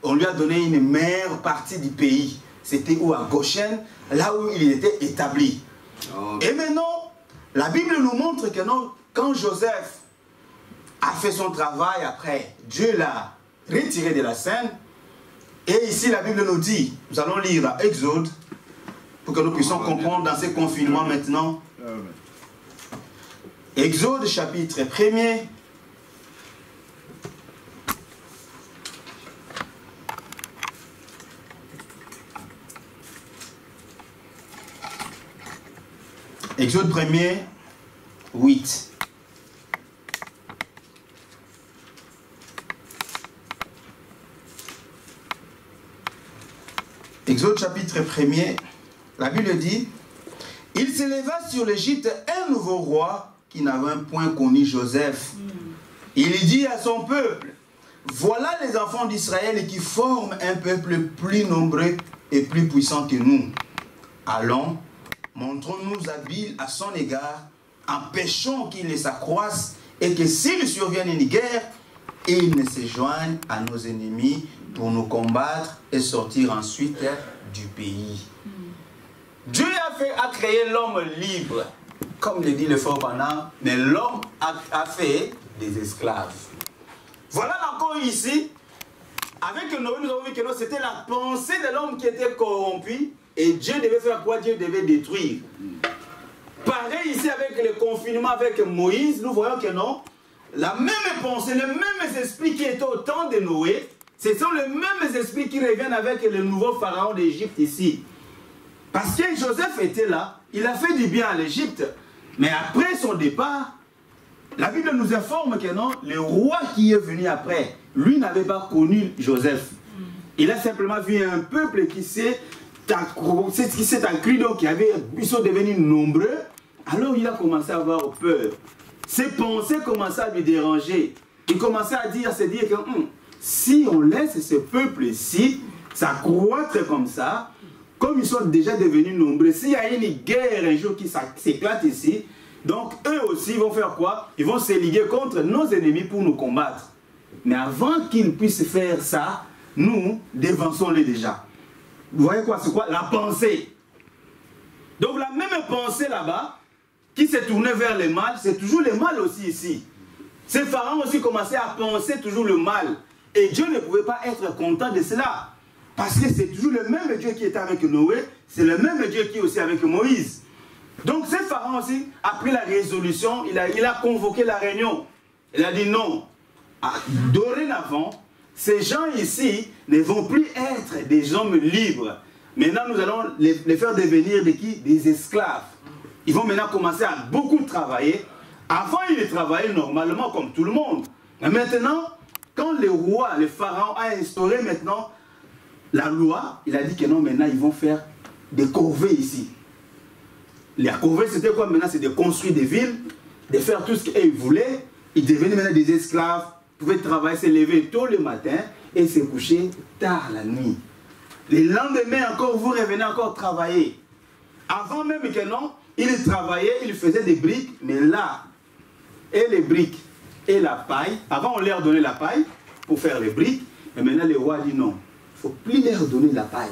on lui a donné une meilleure partie du pays. C'était où? À Goshen, là où il était établi. Amen. Et maintenant, la Bible nous montre que non, quand Joseph a fait son travail après, Dieu l'a retiré de la scène. Et ici, la Bible nous dit, nous allons lire à Exode, pour que nous puissions comprendre dans ces confinements maintenant. Amen. Exode chapitre 1er. Exode 1er, 8. Exode chapitre 1er, la Bible dit, il s'éleva sur l'Égypte un nouveau roi qui n'avait point connu Joseph. Il dit à son peuple, voilà les enfants d'Israël qui forment un peuple plus nombreux et plus puissant que nous. Allons, montrons-nous habiles à son égard, empêchons qu'il ne s'accroisse et que s'il survienne une guerre, il ne se joigne à nos ennemis pour nous combattre et sortir ensuite du pays. Dieu a créé l'homme libre, comme le dit le fort Panam, mais l'homme a fait des esclaves. Voilà encore ici, avec Noé, nous avons vu que c'était la pensée de l'homme qui était corrompu, et Dieu devait faire quoi? Dieu devait détruire. Pareil ici avec le confinement avec Moïse, nous voyons que non, la même pensée, le même esprit qui était au temps de Noé, ce sont les mêmes esprits qui reviennent avec le nouveau pharaon d'Égypte ici. Parce que Joseph était là, il a fait du bien à l'Égypte, mais après son départ, la Bible nous informe que non, le roi qui est venu après, lui n'avait pas connu Joseph. Il a simplement vu un peuple qui s'est accru, donc ils sont devenus nombreux. Alors il a commencé à avoir peur. Ses pensées commençaient à lui déranger. Il commençait à se dire que si on laisse ce peuple ici s'accroître comme ça, comme ils sont déjà devenus nombreux, s'il y a une guerre un jour qui s'éclate ici, donc eux aussi vont faire quoi? Ils vont se liguer contre nos ennemis pour nous combattre. Mais avant qu'ils puissent faire ça, nous dévançons-les déjà. Vous voyez quoi? C'est quoi? La pensée. Donc la même pensée là-bas, qui s'est tournée vers le mal, c'est toujours le mal aussi ici. Ces pharaons aussi commençaient à penser toujours le mal. Et Dieu ne pouvait pas être content de cela. Parce que c'est toujours le même Dieu qui était avec Noé, c'est le même Dieu qui est aussi avec Moïse. Donc ces pharaons aussi a pris la résolution, il a convoqué la réunion. Il a dit non, dorénavant, ces gens ici ne vont plus être des hommes libres. Maintenant, nous allons les faire devenir des esclaves. Ils vont maintenant commencer à beaucoup travailler. Avant, ils travaillaient normalement comme tout le monde. Mais maintenant, quand le roi, le pharaon a instauré maintenant la loi, il a dit que non, maintenant ils vont faire des corvées ici. Les corvées, c'était quoi maintenant? C'est de construire des villes, de faire tout ce qu'ils voulaient. Ils devenaient maintenant des esclaves, pouvaient travailler, se lever tôt le matin et se coucher tard la nuit. Le lendemain encore, vous revenez encore travailler. Avant même que non, ils travaillaient, ils faisaient des briques, mais là, et les briques et la paille, avant on leur donnait la paille pour faire les briques, et maintenant le roi dit non, il ne faut plus leur donner la paille.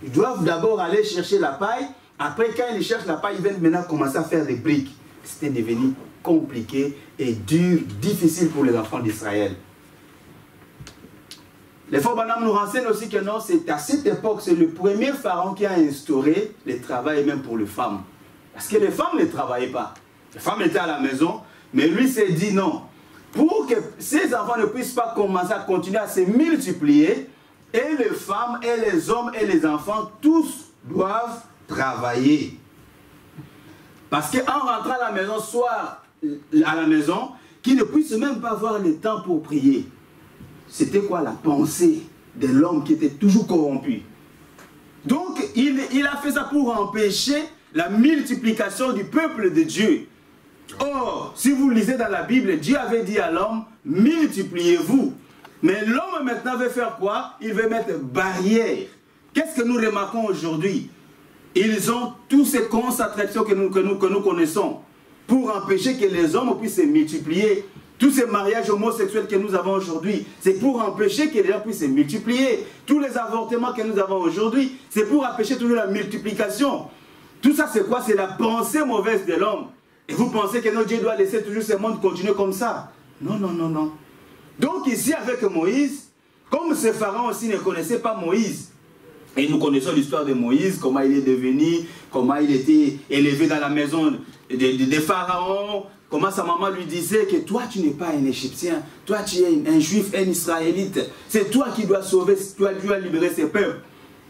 Ils doivent d'abord aller chercher la paille, après quand ils cherchent la paille, ils viennent maintenant commencer à faire des briques. C'était devenu compliqué et dur, difficile pour les enfants d'Israël. Les frères Branham nous renseignent aussi que non, c'est à cette époque, c'est le premier pharaon qui a instauré le travail même pour les femmes. Parce que les femmes ne travaillaient pas. Les femmes étaient à la maison, mais lui s'est dit non. Pour que ces enfants ne puissent pas commencer à continuer à se multiplier, et les femmes, et les hommes, et les enfants, tous doivent travailler. Parce qu'en rentrant à la maison, soit à la maison, qu'ils ne puissent même pas avoir le temps pour prier. C'était quoi la pensée de l'homme qui était toujours corrompu? Donc, il a fait ça pour empêcher la multiplication du peuple de Dieu. Or, si vous lisez dans la Bible, Dieu avait dit à l'homme, multipliez-vous. Mais l'homme maintenant veut faire quoi? Il veut mettre barrière. Qu'est-ce que nous remarquons aujourd'hui? Ils ont tous ces concentrations que nous connaissons pour empêcher que les hommes puissent se multiplier. Tous ces mariages homosexuels que nous avons aujourd'hui, c'est pour empêcher que les gens puissent se multiplier. Tous les avortements que nous avons aujourd'hui, c'est pour empêcher toujours la multiplication. Tout ça, c'est quoi? C'est la pensée mauvaise de l'homme. Et vous pensez que notre Dieu doit laisser toujours ce monde continuer comme ça? Non, non, non, non. Donc ici, avec Moïse, comme ce pharaon aussi ne connaissait pas Moïse, et nous connaissons l'histoire de Moïse, comment il est devenu, comment il était élevé dans la maison des pharaons, comment sa maman lui disait que toi tu n'es pas un Égyptien, toi tu es un Juif, un Israélite, c'est toi qui dois sauver, toi qui dois libérer ces peuples.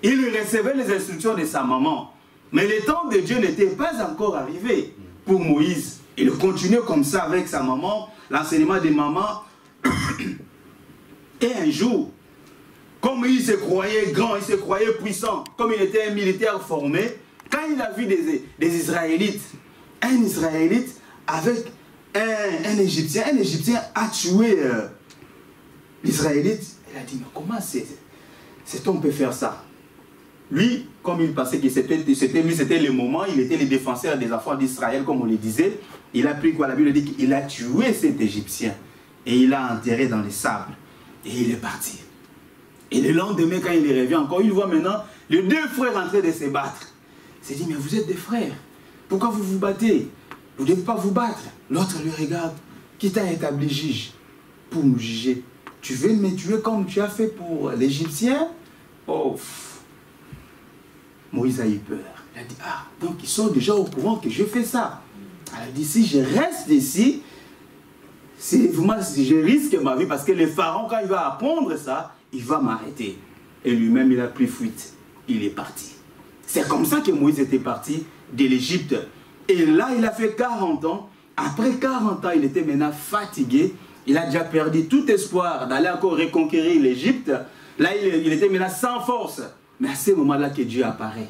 Il recevait les instructions de sa maman, mais le temps de Dieu n'était pas encore arrivé pour Moïse. Il continuait comme ça avec sa maman, l'enseignement des mamans, et un jour, comme il se croyait grand, il se croyait puissant, comme il était un militaire formé, quand il a vu des Israélites, un Israélite avec un Égyptien a tué l'Israélite, il a dit, mais comment cet homme peut faire ça? Lui, comme il pensait que c'était le moment, il était le défenseur des enfants d'Israël, comme on le disait, il a pris quoi? La Bible dit qu'il a tué cet Égyptien et il l'a enterré dans les sables et il est parti. Et le lendemain, quand il revient encore, il voit maintenant les deux frères en train de se battre. Il s'est dit, mais vous êtes des frères, pourquoi vous vous battez? Vous ne devez pas vous battre. L'autre lui regarde, qui t'a établi juge pour nous juger? Tu veux me tuer comme tu as fait pour l'Égyptien? Oh, Moïse a eu peur. Il a dit, ah, donc ils sont déjà au courant que je fais ça. Elle a dit, si je reste ici, je risque ma vie parce que le pharaon, quand il va apprendre ça, il va m'arrêter. Et lui-même, il a pris fuite. Il est parti. C'est comme ça que Moïse était parti de l'Égypte. Et là, il a fait 40 ans. Après 40 ans, il était maintenant fatigué. Il a déjà perdu tout espoir d'aller encore reconquérir l'Égypte. Là, il était maintenant sans force. Mais à ce moment-là que Dieu apparaît,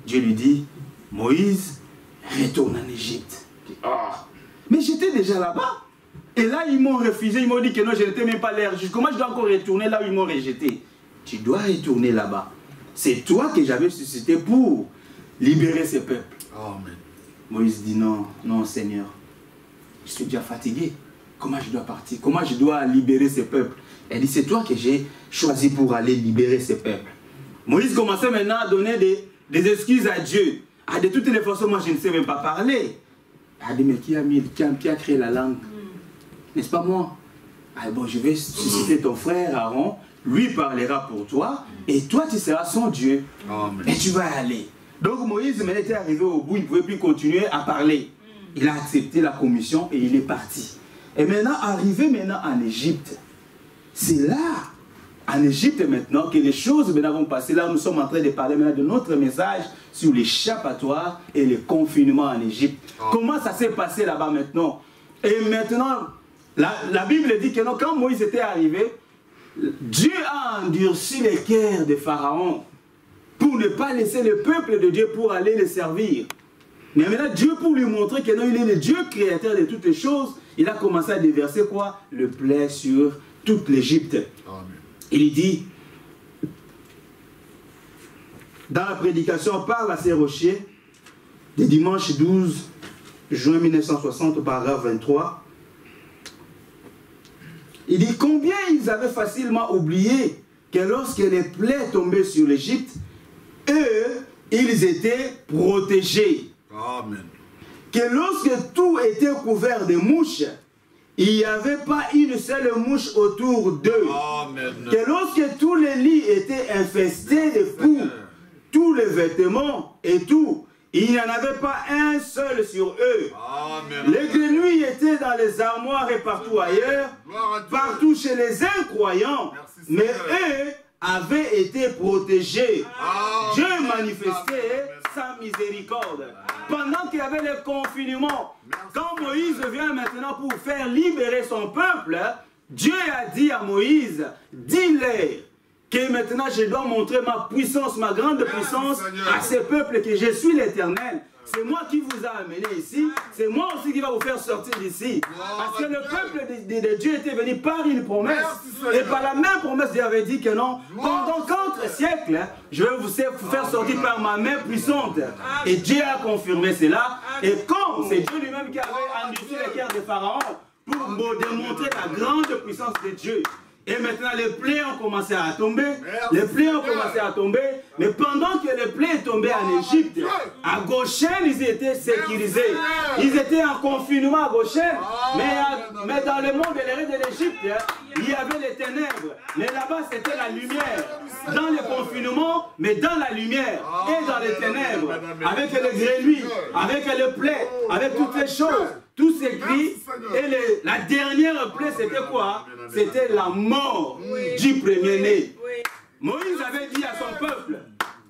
Dieu lui dit, Moïse, retourne en Égypte. Oh. Mais j'étais déjà là-bas. Et là, ils m'ont refusé, ils m'ont dit que non, je n'étais même pas l'air juste. Comment je dois encore retourner là où ils m'ont rejeté? Tu dois retourner là-bas. C'est toi que j'avais suscité pour libérer ces peuples. Amen. Moïse dit non, non Seigneur, je suis déjà fatigué. Comment je dois partir? Comment je dois libérer ces peuples? Elle dit, c'est toi que j'ai choisi pour aller libérer ces peuples. Moïse commençait maintenant à donner des excuses à Dieu. Ah, de toutes les façons, moi je ne sais même pas parler. Elle dit, mais qui a créé la langue? N'est-ce pas moi? Ah, bon, je vais susciter ton frère Aaron, lui parlera pour toi, et toi tu seras son Dieu. Amen. Et tu vas aller. Donc Moïse maintenant était arrivé au bout, il ne pouvait plus continuer à parler. Il a accepté la commission et il est parti. Et maintenant, arrivé maintenant en Égypte, c'est là, en Égypte maintenant, que les choses maintenant vont passer. Là, nous sommes en train de parler maintenant de notre message sur l'échappatoire et le confinement en Égypte. Comment ça s'est passé là-bas maintenant? Et maintenant, La Bible dit que non, quand Moïse était arrivé, Dieu a endurci les cœurs de Pharaon pour ne pas laisser le peuple de Dieu pour aller le servir. Mais maintenant, Dieu, pour lui montrer que non, il est le Dieu créateur de toutes les choses, il a commencé à déverser quoi? Le plaie sur toute l'Égypte. Il dit, dans la prédication Parle à ces rochers, du dimanche 12 juin 1960, paragraphe 23, il dit combien ils avaient facilement oublié que lorsque les plaies tombaient sur l'Égypte, eux, ils étaient protégés. Amen. Que lorsque tout était couvert de mouches, il n'y avait pas une seule mouche autour d'eux. Que lorsque tous les lits étaient infestés de poux, tous les vêtements et tout, il n'y en avait pas un seul sur eux. Amen. Les grenouilles étaient dans les armoires et partout ailleurs, partout chez les incroyants, mais eux avaient été protégés. Amen. Dieu manifestait sa miséricorde. Pendant qu'il y avait le confinement, quand Moïse vient maintenant pour faire libérer son peuple, Dieu a dit à Moïse, dis-leur que maintenant je dois montrer ma puissance, ma grande puissance à ces peuples, que je suis l'Éternel. C'est moi qui vous a amené ici. C'est moi aussi qui va vous faire sortir d'ici. Parce que le peuple de Dieu était venu par une promesse. Et par la même promesse, Dieu avait dit que non, pendant 4 siècles, je vais vous faire sortir par ma main puissante. Et Dieu a confirmé cela. Et quand c'est Dieu lui-même qui avait endurci les cœurs de Pharaon pour démontrer la grande puissance de Dieu. Et maintenant, les plaies ont commencé à tomber. Les plaies ont commencé à tomber. Mais pendant que les plaies tombaient en Égypte, à Goshen, ils étaient sécurisés. Ils étaient en confinement à Goshen. Mais dans le monde de l'héritage de l'Égypte, il y avait les ténèbres. Mais là-bas, c'était la lumière. Dans le confinement, mais dans la lumière et dans les ténèbres. Avec les grenouilles, avec les plaies, avec toutes les choses. Tout s'écrit. Et la dernière plaie, c'était quoi? C'était la mort du premier-né. Moïse avait dit à son peuple,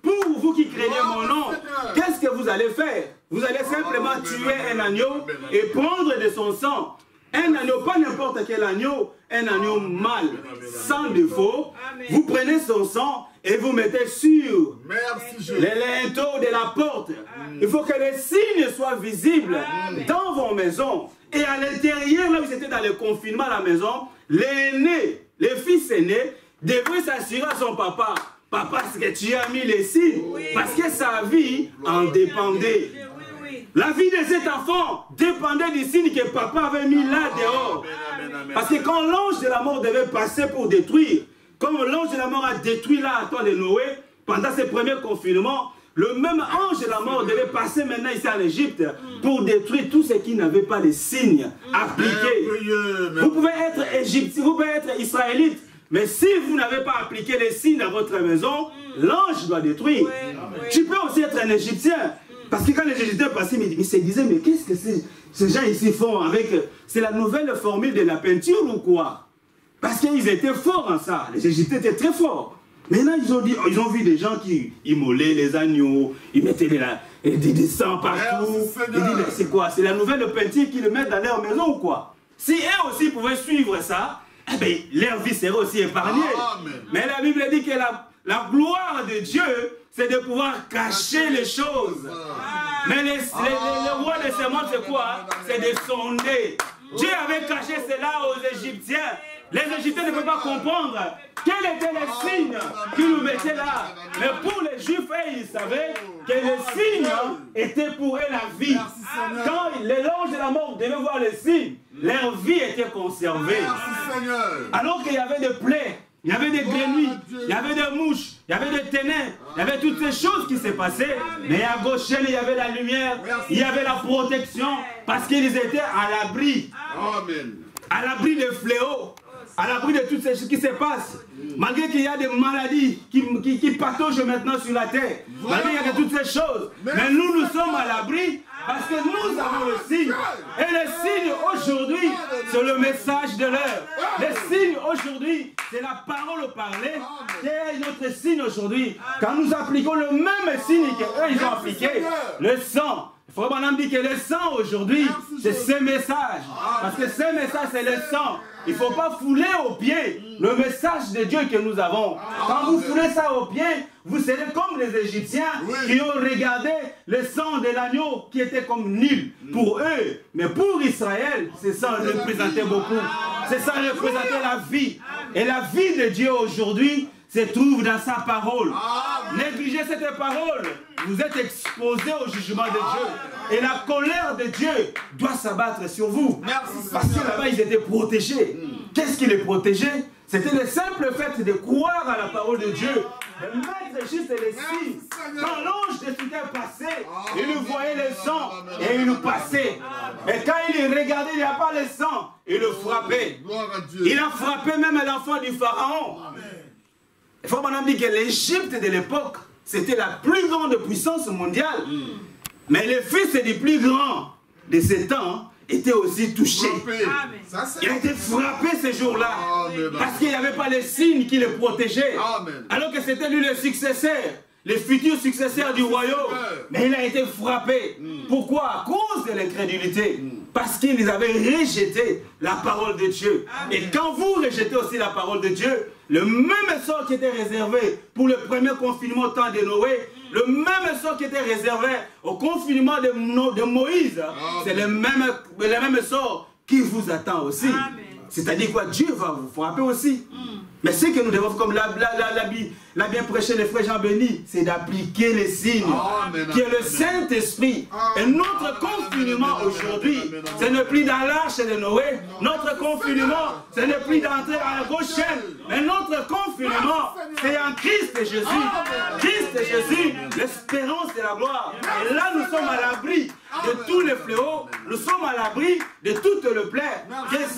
pour vous qui craignez mon nom, qu'est-ce que vous allez faire? Vous allez simplement tuer un agneau et prendre de son sang. Un agneau, pas n'importe quel agneau, un agneau mâle, sans défaut. Vous prenez son sang et vous mettez sur les linteaux de la porte. Il faut que les signes soient visibles dans vos maisons. Et à l'intérieur, là où c'était dans le confinement à la maison, l'aîné, les fils aînés, devaient s'assurer à son papa. Papa, est-ce que tu as mis les signes? Parce que sa vie en dépendait. La vie de cet enfant dépendait du signe que papa avait mis là dehors. Parce que quand l'ange de la mort devait passer pour détruire, comme l'ange de la mort a détruit là à temps de Noé, pendant ses premiers confinements, le même ange de la mort devait passer maintenant ici en Égypte pour détruire tous ceux qui n'avaient pas les signes appliqués. Vous pouvez être égyptien, vous pouvez être israélite, mais si vous n'avez pas appliqué les signes dans votre maison, l'ange doit détruire. Tu peux aussi être un Égyptien. Parce que quand les Égyptiens passaient, ils se disaient, mais qu'est-ce que ces gens ici font avec... C'est la nouvelle formule de la peinture ou quoi? Parce qu'ils étaient forts en ça. Les Égyptiens étaient très forts. Maintenant, ils ont vu des gens qui immolaient les agneaux, ils mettaient des sangs partout. Ils disent, mais c'est quoi? C'est la nouvelle peinture qu'ils mettent dans leur maison ou quoi? Si eux aussi pouvaient suivre ça, eh bien, leur vie serait aussi épargnée. Mais la Bible dit que la gloire de Dieu, c'est de pouvoir cacher les choses. Mais le roi de ce monde, c'est quoi? C'est de sonder. Dieu avait caché cela aux Égyptiens. Les Égyptiens ne peuvent pas comprendre quels étaient les signes qu'ils nous mettaient là. Mais pour les Juifs, ils savaient que les signes étaient pour eux la vie. Quand les anges de la mort devaient voir les signes, leur vie était conservée. Alors qu'il y avait des plaies, il y avait des grenouilles, il y avait des mouches, il y avait des ténèbres, il y avait toutes ces choses qui se passaient. Mais à Goshen, il y avait la lumière, il y avait la protection, parce qu'ils étaient à l'abri. À l'abri des fléaux, à l'abri de toutes ces choses qui se passent. Malgré qu'il y a des maladies qui pataugent maintenant sur la terre, malgré qu'il y a toutes ces choses, mais nous sommes à l'abri parce que nous avons le signe. Et le signe aujourd'hui, c'est le message de l'heure. Le signe aujourd'hui, c'est la parole parlée qui est notre signe aujourd'hui. Quand nous appliquons le même signe qu'eux ils ont appliqué, le sang Frère Branham dit que le sang aujourd'hui, c'est ce message. Parce que ce message, c'est le sang. Il ne faut pas fouler aux pieds le message de Dieu que nous avons. Quand vous foulez ça aux pieds, vous serez comme les Égyptiens qui ont regardé le sang de l'agneau qui était comme nul pour eux. Mais pour Israël, ce sang représentait beaucoup. Ce sang représentait la vie. Et la vie de Dieu aujourd'hui se trouve dans sa parole. Négligez cette parole, vous êtes exposés au jugement de Dieu. Et la colère de Dieu doit s'abattre sur vous. Parce que là-bas, ils étaient protégés. Qu'est-ce qui les protégeait? C'était le simple fait de croire à la parole de Dieu. De mettre juste les signes. Quand l'ange de Satan passait, il voyait le sang et il nous passait. Et quand il regardait, il n'y a pas le sang, il le frappait. Il a frappé même l'enfant du Pharaon. Il faut maintenant dire que l'Égypte de l'époque, c'était la plus grande puissance mondiale. Mais le fils du plus grand de ces temps était aussi touché. Il a été frappé ce jour-là. Parce qu'il n'y avait pas les signes qui le protégeaient. Alors que c'était lui le successeur, le futur successeur du royaume. Mais il a été frappé. Pourquoi? À cause de l'incrédulité. Parce qu'ils avaient rejeté la parole de Dieu. Et quand vous rejetez aussi la parole de Dieu, le même sort qui était réservé pour le premier confinement au temps de Noé, le même sort qui était réservé au confinement de Moïse, c'est le même sort qui vous attend aussi. C'est-à-dire quoi? Dieu va vous frapper aussi. Mais ce que nous devons faire, comme l'a bien prêché le frère Jean Béni, c'est d'appliquer les signes, qui est le Saint-Esprit. Et notre confinement aujourd'hui, ce n'est plus dans l'arche de Noé. Notre confinement, ce n'est plus d'entrer à la Goshen. Mais notre confinement, c'est en Christ Jésus. Christ Jésus, l'espérance de la gloire. Et là, nous sommes à l'abri de tous les fléaux. Nous sommes à l'abri de toutes les plaies.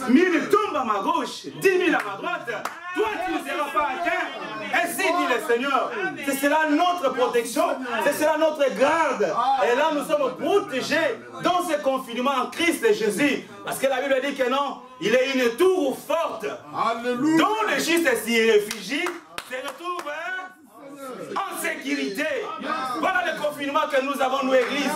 10 000 tombent à ma gauche, 10 000 à ma droite. Toi, tu ne seras pas atteint. Ainsi dit le Seigneur. C'est cela notre protection. C'est cela notre garde. Et là, nous sommes protégés dans ce confinement en Christ Jésus. Parce que la Bible dit que non, il est une tour forte. Alléluia. Dont le juste s'y réfugie, se retrouve en sécurité. Voilà le confinement que nous avons, nous, Église.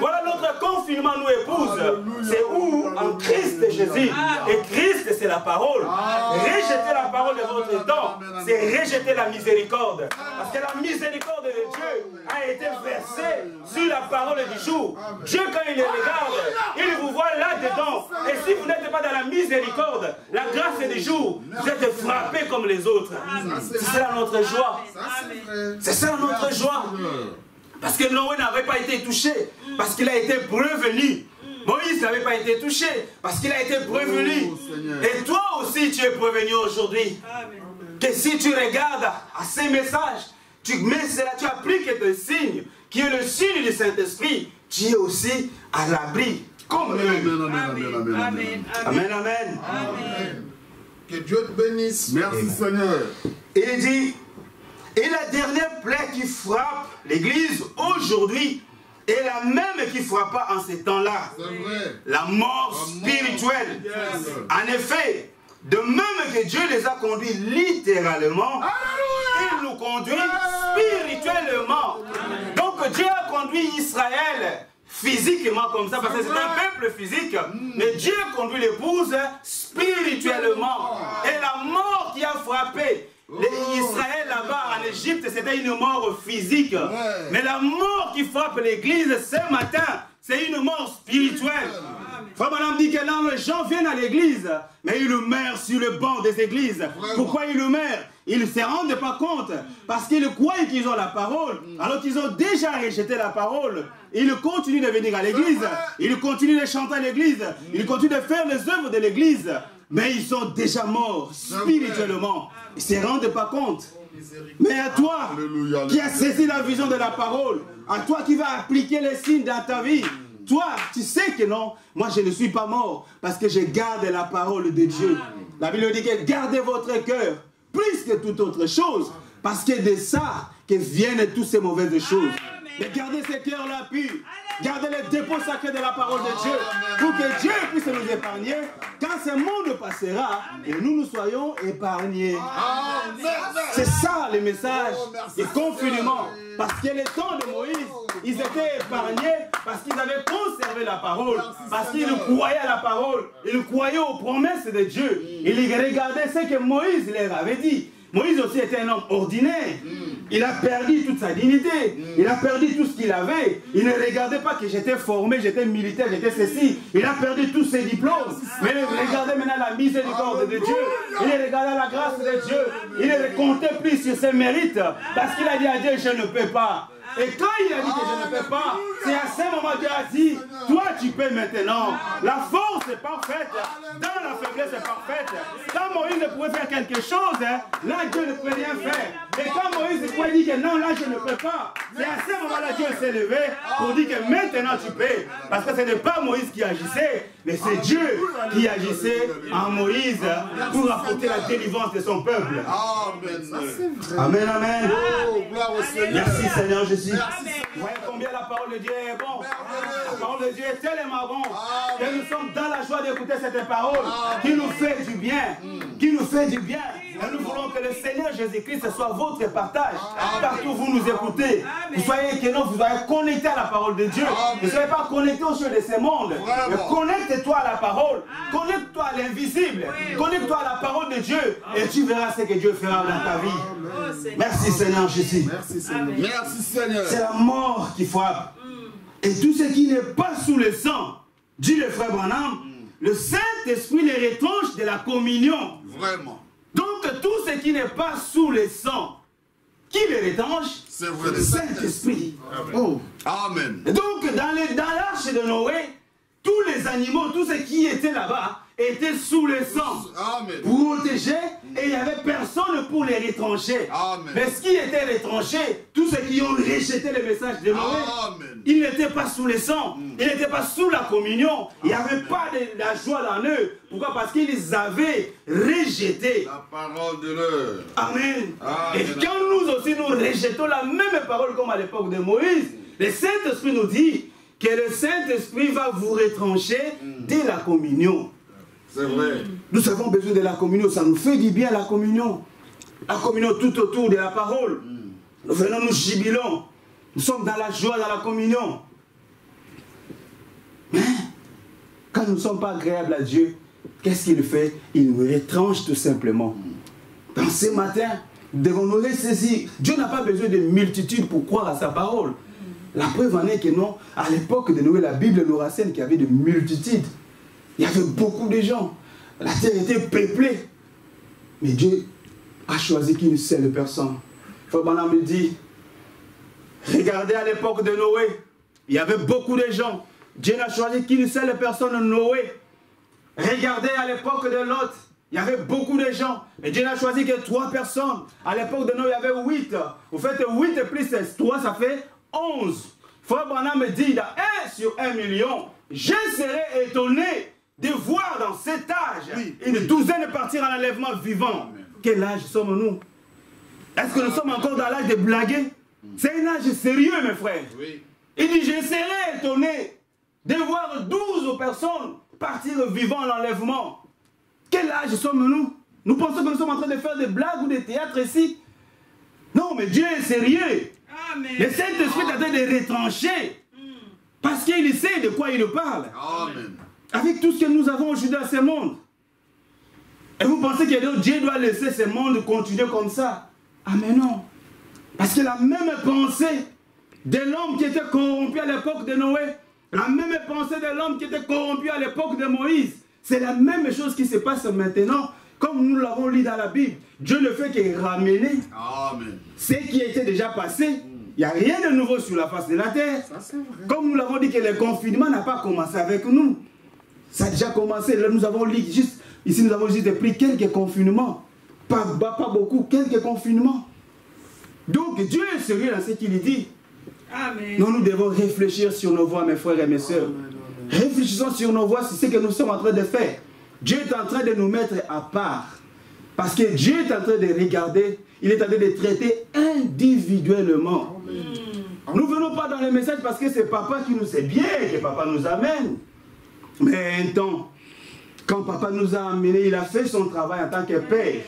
Voilà notre confinement, nous, épouses. C'est où? En Christ Jésus. Et Christ, c'est la parole. Rejeter la parole de votre temps, c'est rejeter la miséricorde. Parce que la miséricorde de Dieu a été versée sur la parole du jour. Dieu, quand il les regarde, il vous voit là-dedans. Et si vous n'êtes pas dans la miséricorde, la grâce du jour, vous êtes frappés comme les autres. C'est ça notre joie. C'est ça notre joie. Parce que Noé n'avait pas été touché, parce qu'il a été prévenu. Moïse n'avait pas été touché, parce qu'il a été prévenu. Et toi aussi, tu es prévenu aujourd'hui. Que si tu regardes à ces messages, tu mets cela, tu appliques tes signes, qui est le signe du Saint-Esprit, tu es aussi à l'abri. Comme eux. Amen. Amen, amen. Que Dieu te bénisse. Merci Seigneur. Il dit, et la dernière plaie qui frappe l'Église aujourd'hui est la même qui frappa en ces temps-là. La mort spirituelle. En effet, de même que Dieu les a conduits littéralement, il nous conduit spirituellement. Donc Dieu a conduit Israël physiquement comme ça, parce que c'est un peuple physique, mais Dieu conduit l'épouse spirituellement. Et la mort qui a frappé Israël là-bas en Égypte, c'était une mort physique. Mais la mort qui frappe l'église ce matin, c'est une mort spirituelle. Frère Branham dit que là, les gens viennent à l'église, mais ils meurent sur le banc des églises. Pourquoi ils meurent? Ils ne se rendent pas compte, parce qu'ils croient qu'ils ont la parole, alors qu'ils ont déjà rejeté la parole. Ils continuent de venir à l'église, ils continuent de chanter à l'église, ils continuent de faire les œuvres de l'église, mais ils sont déjà morts spirituellement. Ils ne se rendent pas compte. Mais à toi, qui as saisi la vision de la parole, à toi qui vas appliquer les signes dans ta vie, toi, tu sais que non, moi je ne suis pas mort, parce que je garde la parole de Dieu. La Bible dit que gardez votre cœur, plus que toute autre chose, parce que de ça que viennent toutes ces mauvaises choses. Mais gardez ce cœur-là pur. Gardez le dépôt sacré de la parole de Dieu, pour que Dieu puisse nous épargner quand ce monde passera et nous soyons épargnés. C'est ça le message du confinement. Parce que le temps de Moïse, ils étaient épargnés parce qu'ils avaient conservé la parole. Parce qu'ils croyaient à la parole. Ils croyaient aux promesses de Dieu. Ils regardaient ce que Moïse leur avait dit. Moïse aussi était un homme ordinaire. Il a perdu toute sa dignité. Il a perdu tout ce qu'il avait. Il ne regardait pas que j'étais formé, j'étais militaire, j'étais ceci. Il a perdu tous ses diplômes. Mais il regardait maintenant la miséricorde de Dieu. Il regardait la grâce de Dieu. Il ne comptait plus sur ses mérites. Parce qu'il a dit à Dieu, je ne peux pas. Et quand il a dit que je ne peux pas, c'est à ce moment que Dieu a dit, toi tu peux maintenant. La force est parfaite, dans la faiblesse est parfaite. Quand Moïse pouvait faire quelque chose, là Dieu ne pouvait rien faire. Et quand Moïse pouvait dire que non, là je ne peux pas, c'est à ce moment-là Dieu s'est levé pour dire que maintenant tu peux. Parce que ce n'est pas Moïse qui agissait, mais c'est Dieu qui agissait en Moïse pour apporter la délivrance de son peuple. Amen, amen. Merci Seigneur Jésus. Vous voyez combien la parole de Dieu est bon. La parole de Dieu est tellement bon que nous sommes dans la joie d'écouter cette parole qui nous fait du bien. Qui nous fait du bien. Et nous voulons que le Seigneur Jésus-Christ soit votre partage. Partout où vous nous écoutez. Vous soyez que non, vous soyez connectés à la parole de Dieu. Ne soyez pas connectés aux choses de ce monde. Mais connecte-toi à la parole. Connecte-toi à l'invisible. Connecte-toi à la parole de Dieu. Et tu verras ce que Dieu fera dans ta vie. Merci Seigneur Jésus. Merci Seigneur. Merci Seigneur. C'est la mort qui frappe. Et tout ce qui n'est pas sous le sang, dit le frère Branham, le Saint-Esprit les retranche de la communion. Vraiment. Donc tout ce qui n'est pas sous le sang, qui les retranche? C'est vrai, le Saint-Esprit. Oh. Amen. Et donc dans l'arche de Noé, tous les animaux, tout ce qui était là-bas, était sous le sang. Amen. Protégés, et il n'y avait personne pour les retrancher. Amen. Mais ce qui était retranché, tous ceux qui ont rejeté le message de Noé, Amen. ils n'étaient pas sous le sang, ils n'étaient pas sous la communion, il n'y avait pas de la joie dans eux. Pourquoi? Parce qu'ils avaient rejeté la parole de l'heure. Amen. Amen. Et quand nous aussi nous rejetons la même parole comme à l'époque de Moïse, le Saint-Esprit nous dit que le Saint-Esprit va vous retrancher dès la communion. C'est vrai. Nous avons besoin de la communion, ça nous fait du bien la communion. La communion tout autour de la parole. Nous venons, nous jubilons. Nous sommes dans la joie, dans la communion. Mais quand nous ne sommes pas agréables à Dieu, qu'est-ce qu'il fait? Il nous retranche tout simplement. Dans ce matin, devons-nous ressaisir. Dieu n'a pas besoin de multitudes pour croire à sa parole. La preuve en est que non, à l'époque de Noé, la Bible nous renseigne qu'il y avait de multitudes. Il y avait beaucoup de gens. La terre était peuplée. Mais Dieu a choisi qu'une seule personne. Frère Branham me dit, regardez à l'époque de Noé, il y avait beaucoup de gens. Dieu n'a choisi qu'une seule personne, Noé. Regardez à l'époque de Lot, il y avait beaucoup de gens. Mais Dieu n'a choisi que 3 personnes. À l'époque de Noé, il y avait 8. Vous faites 8 plus 3, ça fait 11. Frère Branham me dit, dans 1 sur 1 million, je serais étonné de voir dans cet âge une douzaine partir en enlèvement vivant. Amen. Quel âge sommes-nous? Est-ce que nous sommes encore dans l'âge de blaguer? C'est un âge sérieux, mes frères. Oui. Il dit, je serais étonné de voir 12 personnes partir vivant en enlèvement. Quel âge sommes-nous? Nous pensons que nous sommes en train de faire des blagues ou des théâtres ici. Non, mais Dieu est sérieux. Amen. Le Saint-Esprit est en train de retrancher. Parce qu'il sait de quoi il nous parle. Amen. Avec tout ce que nous avons aujourd'hui dans ce monde. Et vous pensez que Dieu doit laisser ce monde continuer comme ça? Ah mais non. Parce que la même pensée de l'homme qui était corrompu à l'époque de Noé, la même pensée de l'homme qui était corrompu à l'époque de Moïse, c'est la même chose qui se passe maintenant, comme nous l'avons lu dans la Bible. Dieu ne fait que ramener ce qui était déjà passé. Il n'y a rien de nouveau sur la face de la terre. Ça, comme nous l'avons dit que le confinement n'a pas commencé avec nous. Ça a déjà commencé. Là, nous avons lu juste, ici nous avons juste pris quelques confinements. Pas beaucoup, quelques confinements. Donc Dieu est sérieux dans ce qu'il dit. Amen. Nous devons réfléchir sur nos voies, mes frères et mes sœurs. Réfléchissons sur nos voies, c'est ce que nous sommes en train de faire. Dieu est en train de nous mettre à part. Parce que Dieu est en train de regarder, il est en train de traiter individuellement. Nous ne venons pas dans les messages parce que c'est papa qui nous sait bien, que papa nous amène. Mais un temps, Quand papa nous a amenés, il a fait son travail en tant que père.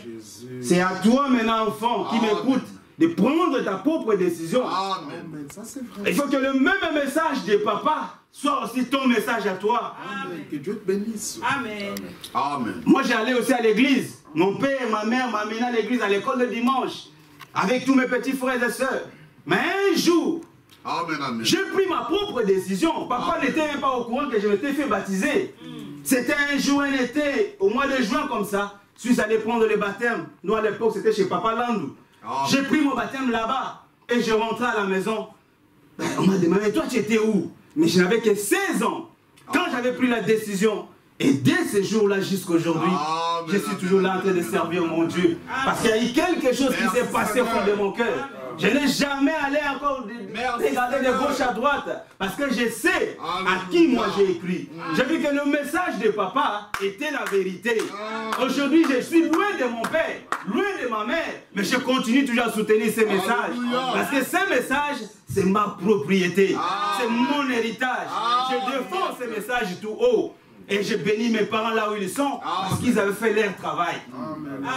C'est à toi maintenant, enfant, qui m'écoute, de prendre ta propre décision. Amen. Ça, c'est vrai. Il faut que le même message de papa soit aussi ton message à toi. Amen. Que Dieu te bénisse. Amen. Amen. Moi, j'allais aussi à l'église. Mon père et ma mère m'amenaient à l'église, à l'école le dimanche, avec tous mes petits frères et sœurs. Mais un jour, Amen. Amen. j'ai pris ma propre décision. Papa n'était même pas au courant que je m'étais fait baptiser. C'était un jour, un été, au mois de juin comme ça. Je suis allé prendre le baptême. Nous, à l'époque, c'était chez Papa Landou. J'ai pris mon baptême là-bas et je rentrais à la maison. On m'a demandé, toi, tu étais où? Mais je n'avais que 16 ans. Quand j'avais pris la décision, et dès ce jour-là jusqu'à aujourd'hui, je suis toujours là en train de servir mon Dieu. Parce qu'il y a eu quelque chose qui s'est passé au fond de mon cœur. Je n'ai jamais allé encore regarder de gauche à droite. Parce que je sais à qui moi j'ai écrit. J'ai vu que le message de papa était la vérité. Aujourd'hui, je suis loin de mon père, loin de ma mère. Mais je continue toujours à soutenir ces messages. Parce que ces messages, c'est ma propriété. C'est mon héritage. Je défends ces messages tout haut. Et je bénis mes parents là où ils sont, parce qu'ils avaient fait leur travail.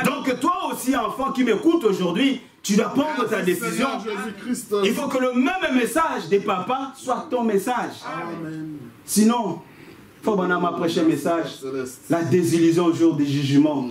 Donc toi aussi, enfant qui m'écoute aujourd'hui, tu dois prendre ta décision. Il faut que le même message des papas soit ton message. Sinon, il faut m'a prêché un message. La désillusion au jour du jugement.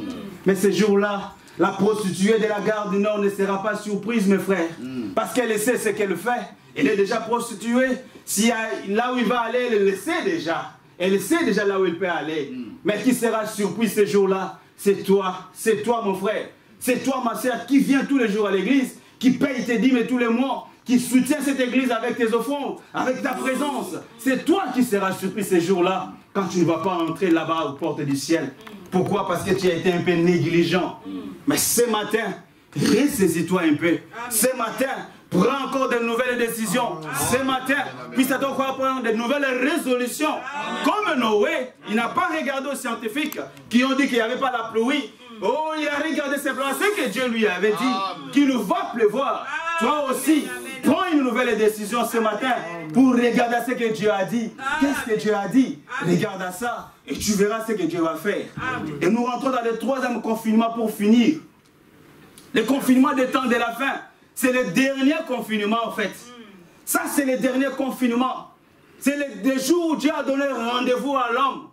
Mais ce jour-là, la prostituée de la gare du Nord ne sera pas surprise, mes frères. Parce qu'elle sait ce qu'elle fait. Elle est déjà prostituée. Si là où il va aller, elle le sait déjà. Elle sait déjà là où elle peut aller. Mais qui sera surpris ce jour-là? C'est toi mon frère. C'est toi ma soeur qui vient tous les jours à l'église, qui paye tes dîmes tous les mois, qui soutient cette église avec tes offrandes, avec ta présence. C'est toi qui seras surpris ce jour-là quand tu ne vas pas entrer là-bas aux portes du ciel. Pourquoi? Parce que tu as été un peu négligent. Mais ce matin, ressaisis-toi un peu. Ce matin, prends encore de nouvelles décisions. Ce matin, puisse toi prendre de nouvelles résolutions. Comme Noé, il n'a pas regardé aux scientifiques qui ont dit qu'il n'y avait pas la pluie. Oh, il a regardé simplement ce que Dieu lui avait dit, qu'il va pleuvoir. Toi aussi, prends une nouvelle décision ce matin pour regarder ce que Dieu a dit. Qu'est-ce que Dieu a dit? Regarde à ça et tu verras ce que Dieu va faire. Et nous rentrons dans le troisième confinement pour finir. Le confinement des temps de la fin. C'est le dernier confinement en fait. Ça c'est le dernier confinement. C'est le jour où Dieu a donné rendez-vous à l'homme.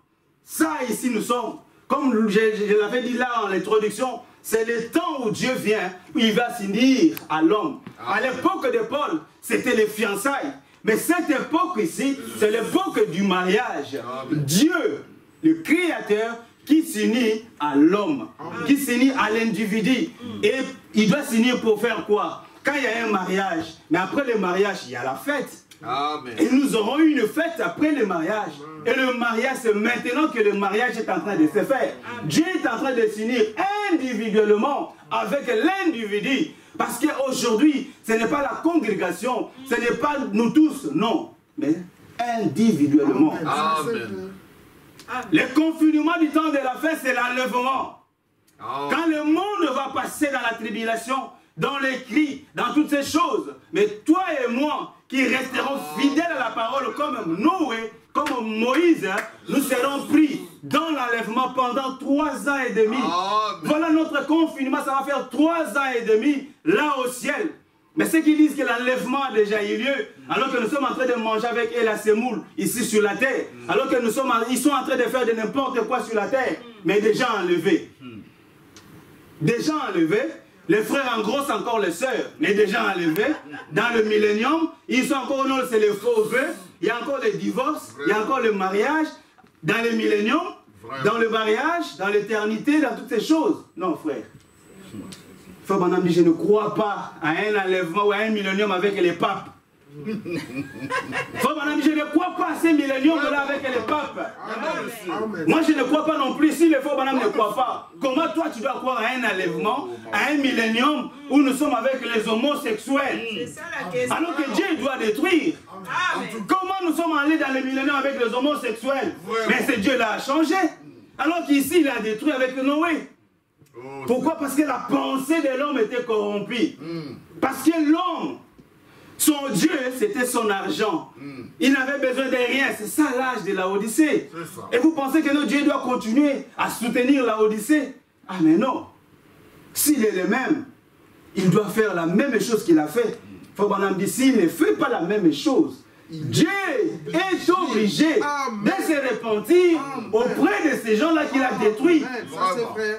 Ça ici nous sommes. Comme je l'avais dit là en introduction, c'est le temps où Dieu vient, où il va s'unir à l'homme. À l'époque de Paul, c'était les fiançailles. Mais cette époque ici, c'est l'époque du mariage. Dieu, le Créateur, qui s'unit à l'homme, qui s'unit à l'individu. Et il doit s'unir pour faire quoi? Quand il y a un mariage, mais après le mariage, il y a la fête. Amen. Et nous aurons une fête après le mariage. Et le mariage, c'est maintenant que le mariage est en train de se faire. Dieu est en train de s'unir individuellement avec l'individu. Parce qu'aujourd'hui, ce n'est pas la congrégation, ce n'est pas nous tous, non. Mais individuellement. Amen. Le confinement du temps de la fête, c'est l'enlèvement. Quand le monde va passer dans la tribulation, dans les cris, dans toutes ces choses. Mais toi et moi, qui resterons fidèles à la parole comme Noé, comme Moïse, nous serons pris dans l'enlèvement pendant 3 ans et demi. Voilà notre confinement, ça va faire 3 ans et demi là au ciel. Mais ceux qui disent que l'enlèvement a déjà eu lieu, alors que nous sommes en train de manger avec eux la semoule ici sur la terre, alors que ils sont en train de faire de n'importe quoi sur la terre, mais déjà enlevés. Déjà enlevés. Les frères engrossent encore les sœurs, mais déjà enlevés. Dans le millénium, ils sont encore, non, c'est les faux vœux. Il y a encore les divorces, il y a encore le mariage. Dans le millénium, dans le mariage, dans l'éternité, dans toutes ces choses. Non, frère. Frère Branham dit, je ne crois pas à un enlèvement ou à un millénium avec les papes. Frère Branham dit, je ne crois pas à ces milléniums-là avec les papes. Amen. Moi, je ne crois pas non plus. Si le frère Branham ne croit pas, comment toi tu dois croire à un enlèvement, à un millénium où nous sommes avec les homosexuels? C'est ça la question. Alors que Dieu doit détruire. Comment nous sommes allés dans le millénium avec les homosexuels? Mais ce Dieu-là a changé. Alors qu'ici, il a détruit avec Noé. Pourquoi? Parce que la pensée de l'homme était corrompue. Parce que l'homme, Son Dieu, c'était son argent. Il n'avait besoin de rien. C'est ça l'âge de la Odyssée. Et vous pensez que notre Dieu doit continuer à soutenir la Odyssée? Ah mais non. S'il est le même, il doit faire la même chose qu'il a fait. Frère Branham dit, s'il ne fait pas la même chose, Dieu est obligé de se repentir auprès de ces gens-là qu'il a détruits.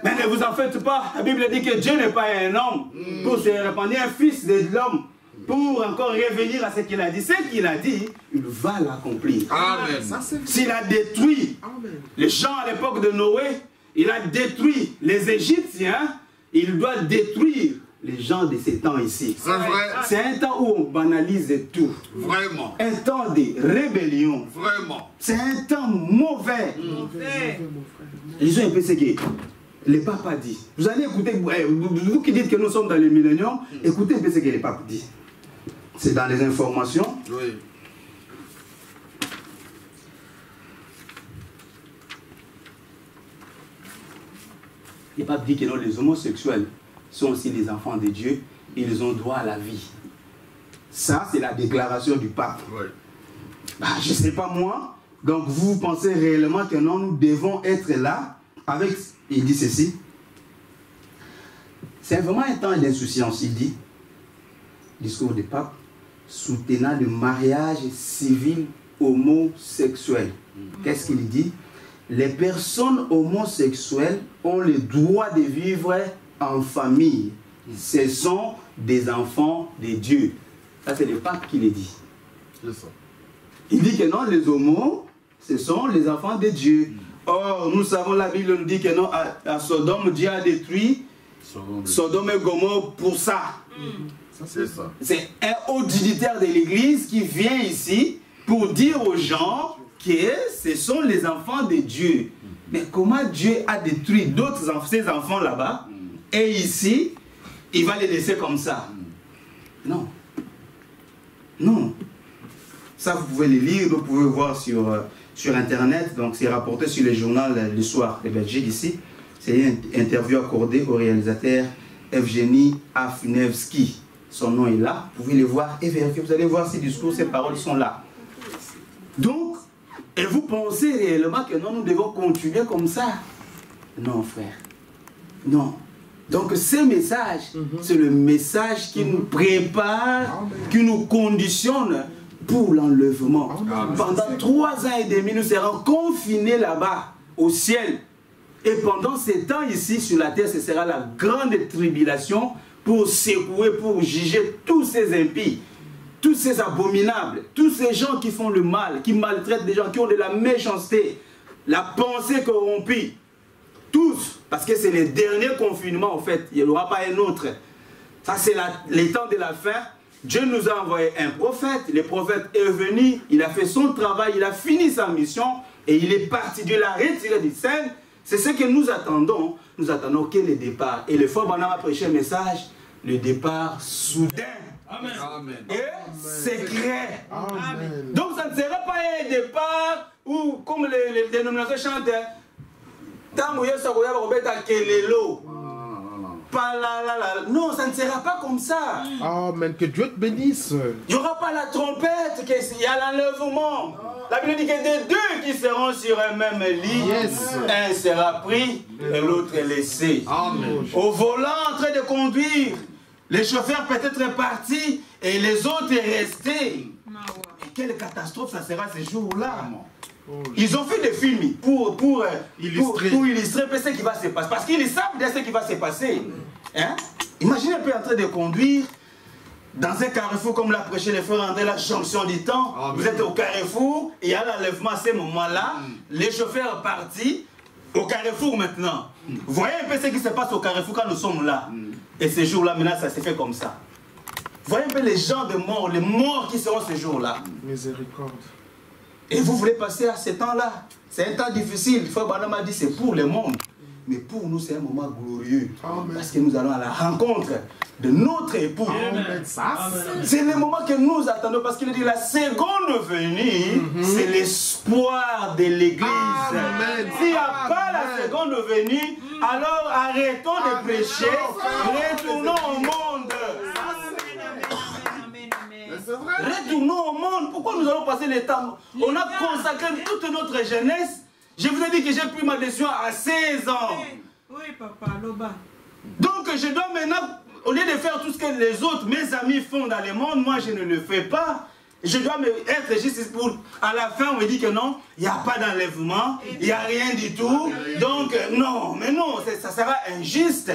Mais ne vous en faites pas. La Bible dit que Dieu n'est pas un homme pour se repentir, un fils de l'homme pour encore revenir à ce qu'il a dit. Ce qu'il a dit, il va l'accomplir. S'il a détruit les gens à l'époque de Noé, il a détruit les Égyptiens, il doit détruire les gens de ces temps ici. C'est vrai. C'est un temps où on banalise tout. Vraiment. Un temps de rébellion. Vraiment. C'est un temps mauvais. Lisons un peu ce que le pape a dit. Vous allez écouter, vous qui dites que nous sommes dans le millénium, écoutez un peu ce que le pape dit. C'est dans les informations. Oui. Le pape dit que non, les homosexuels sont aussi les enfants de Dieu, ils ont droit à la vie. Ça, c'est la déclaration du pape. Oui. Bah, je ne sais pas moi. Donc, vous pensez réellement que non, nous devons être là avec... Il dit ceci. C'est vraiment un temps d'insouciance, il dit. Discours du pape, soutenant le mariage civil homosexuel. Qu'est-ce qu'il dit? Les personnes homosexuelles ont le droit de vivre en famille. Ce sont des enfants de Dieu. Ça, c'est le pape qui le dit. C'est ça. Il dit que non, les homos, ce sont les enfants de Dieu. Or, nous savons, la Bible nous dit que non, à Sodome, Dieu a détruit Sodome et Gomorrhe pour ça. C'est ça. C'est un haut dignitaire de l'Église qui vient ici pour dire aux gens que ce sont les enfants de Dieu. Mais comment Dieu a détruit d'autres enfants, ses enfants là-bas, et ici, il va les laisser comme ça? Non. Non. Ça, vous pouvez les lire, vous pouvez voir sur Internet. Donc, c'est rapporté sur le journal Le Soir de Belgique ici. C'est une interview accordée au réalisateur Evgeny Afnevsky. Son nom est là. Vous pouvez les voir et vérifier. Vous allez voir ces discours, ces paroles sont là. Donc, et vous pensez réellement que non, nous devons continuer comme ça? Non, frère. Non. Donc, ce message, c'est le message qui nous prépare, qui nous conditionne pour l'enlèvement. Pendant 3 ans et demi, nous serons confinés là-bas, au ciel. Et pendant ces temps ici, sur la terre, ce sera la grande tribulation pour secouer, pour juger tous ces impies, tous ces abominables, tous ces gens qui font le mal, qui maltraitent des gens, qui ont de la méchanceté, la pensée corrompue. Tous, parce que c'est le dernier confinement en fait, il n'y aura pas un autre. Ça c'est les temps de la fin. Dieu nous a envoyé un prophète, le prophète est venu, il a fait son travail, il a fini sa mission et il est parti. Dieu l'a retiré du ciel. C'est ce que nous attendons que le départ. Et le frère Branham a prêché un message, le départ soudain. Amen. Amen. Et secret. Amen. Donc ça ne sera pas un départ où, comme les dénominations chantent, non, ça ne sera pas comme ça. Amen. Que Dieu te bénisse. Il n'y aura pas la trompette, il y a l'enlèvement. La Bible dit que des deux qui seront sur un même lit, un sera pris et l'autre laissé. Amen. Au volant, en train de conduire, les chauffeurs peut-être partis et les autres restés. Et quelle catastrophe ça sera ce jour-là. Ils ont fait des films pour illustrer ce qui va se passer. Parce qu'ils savent de ce qui va se passer. Hein? Imaginez un peu en train de conduire dans un carrefour comme l'a prêché le frère André, la jonction du temps. Amen. Vous êtes au carrefour et il y a l'enlèvement à ce moment-là. Les chauffeurs partis au carrefour maintenant. Vous voyez un peu ce qui se passe au carrefour quand nous sommes là. Et ce jour-là, maintenant, ça s'est fait comme ça. Vous voyez un peu les gens de mort, les morts qui seront ce jour-là. Miséricorde. Et vous voulez passer à ce temps-là. C'est un temps difficile. Frère Branham a dit c'est pour le monde. Mais pour nous, c'est un moment glorieux. Amen. Parce que nous allons à la rencontre de notre époux. C'est le moment que nous attendons. Parce qu'il dit la seconde venue, c'est l'espoir de l'Église. S'il n'y a pas la seconde venue, alors arrêtons de prêcher. Retournons au monde. nous allons passer le temps. On a consacré toute notre jeunesse. Je vous ai dit que j'ai pris ma décision à 16 ans. Oui, papa, Loba. Donc je dois maintenant, au lieu de faire tout ce que les autres, mes amis font dans le monde, moi je ne le fais pas. Je dois être juste pour, à la fin on me dit que non, il n'y a pas d'enlèvement, il n'y a rien du tout. Donc non, mais non, ça sera injuste.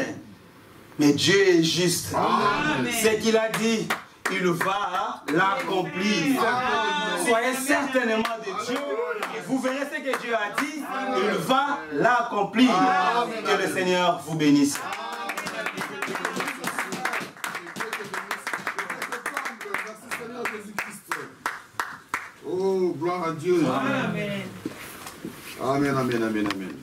Mais Dieu est juste. Ce qu'il a dit, il va l'accomplir. Soyez certainement de Dieu. Et vous verrez ce que Dieu a dit, il va l'accomplir. Que le Seigneur vous bénisse. Oh, gloire à Dieu. Amen. Amen, amen, amen, amen.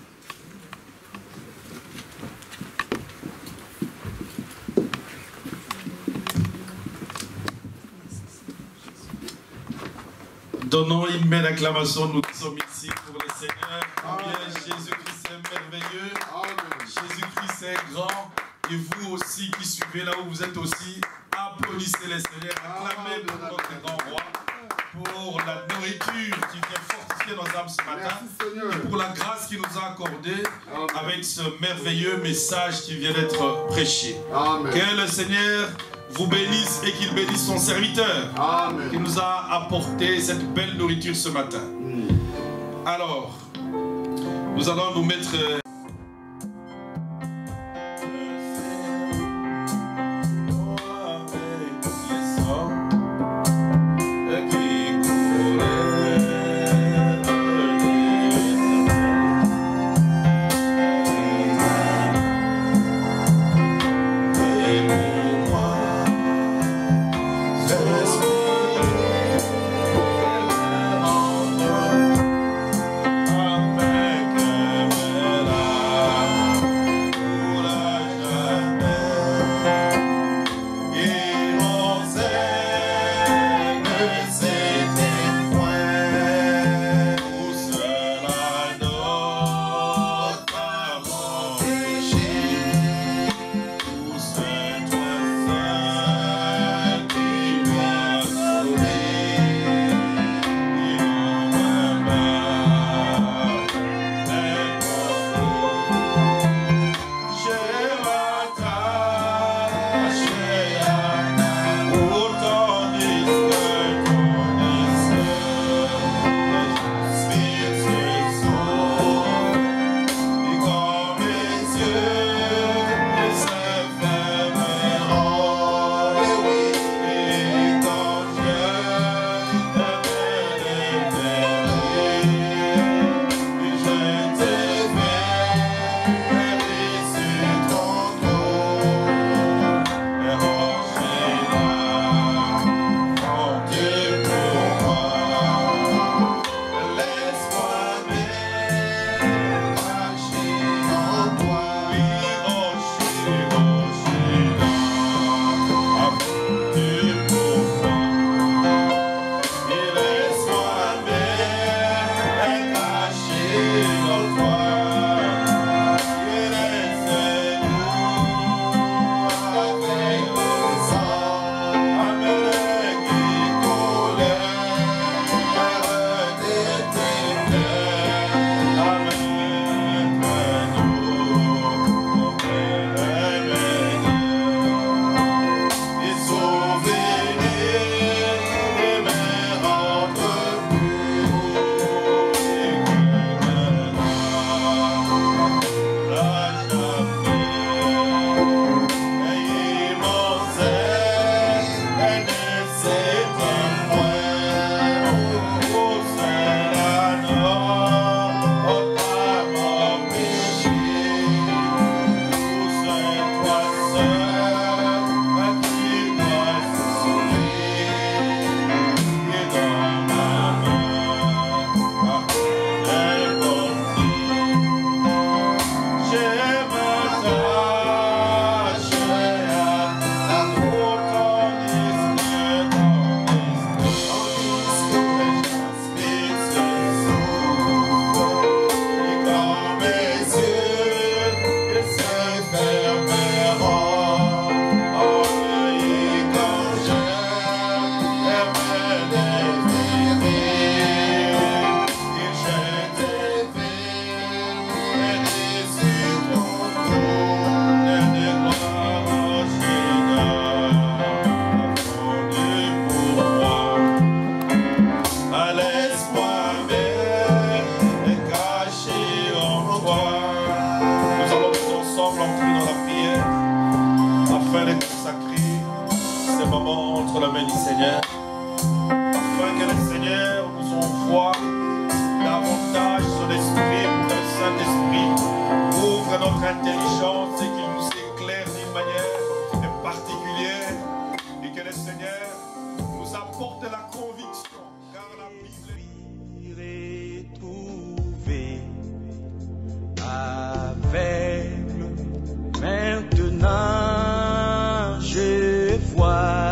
Donnons une belle acclamation, nous sommes ici pour le Seigneur. Combien Jésus-Christ est merveilleux, Jésus-Christ est grand, et vous aussi qui suivez là où vous êtes aussi, applaudissez le Seigneur, acclamez pour notre grand roi, pour la nourriture qui vient fortifier nos âmes ce matin, et pour la grâce qu'il nous a accordée avec ce merveilleux message qui vient d'être prêché. Amen. Que le Seigneur vous bénisse et qu'il bénisse son serviteur. Amen. Qui nous a apporté cette belle nourriture ce matin. Alors, nous allons nous mettre... Amen. consacrer ces moments entre la main du Seigneur, afin que le Seigneur nous envoie davantage son esprit, pour que le Saint-Esprit ouvre notre intelligence et qu'il nous éclaire d'une manière particulière, et que le Seigneur nous apporte la conviction, car la Bible retrouver aveugle, maintenant je vois.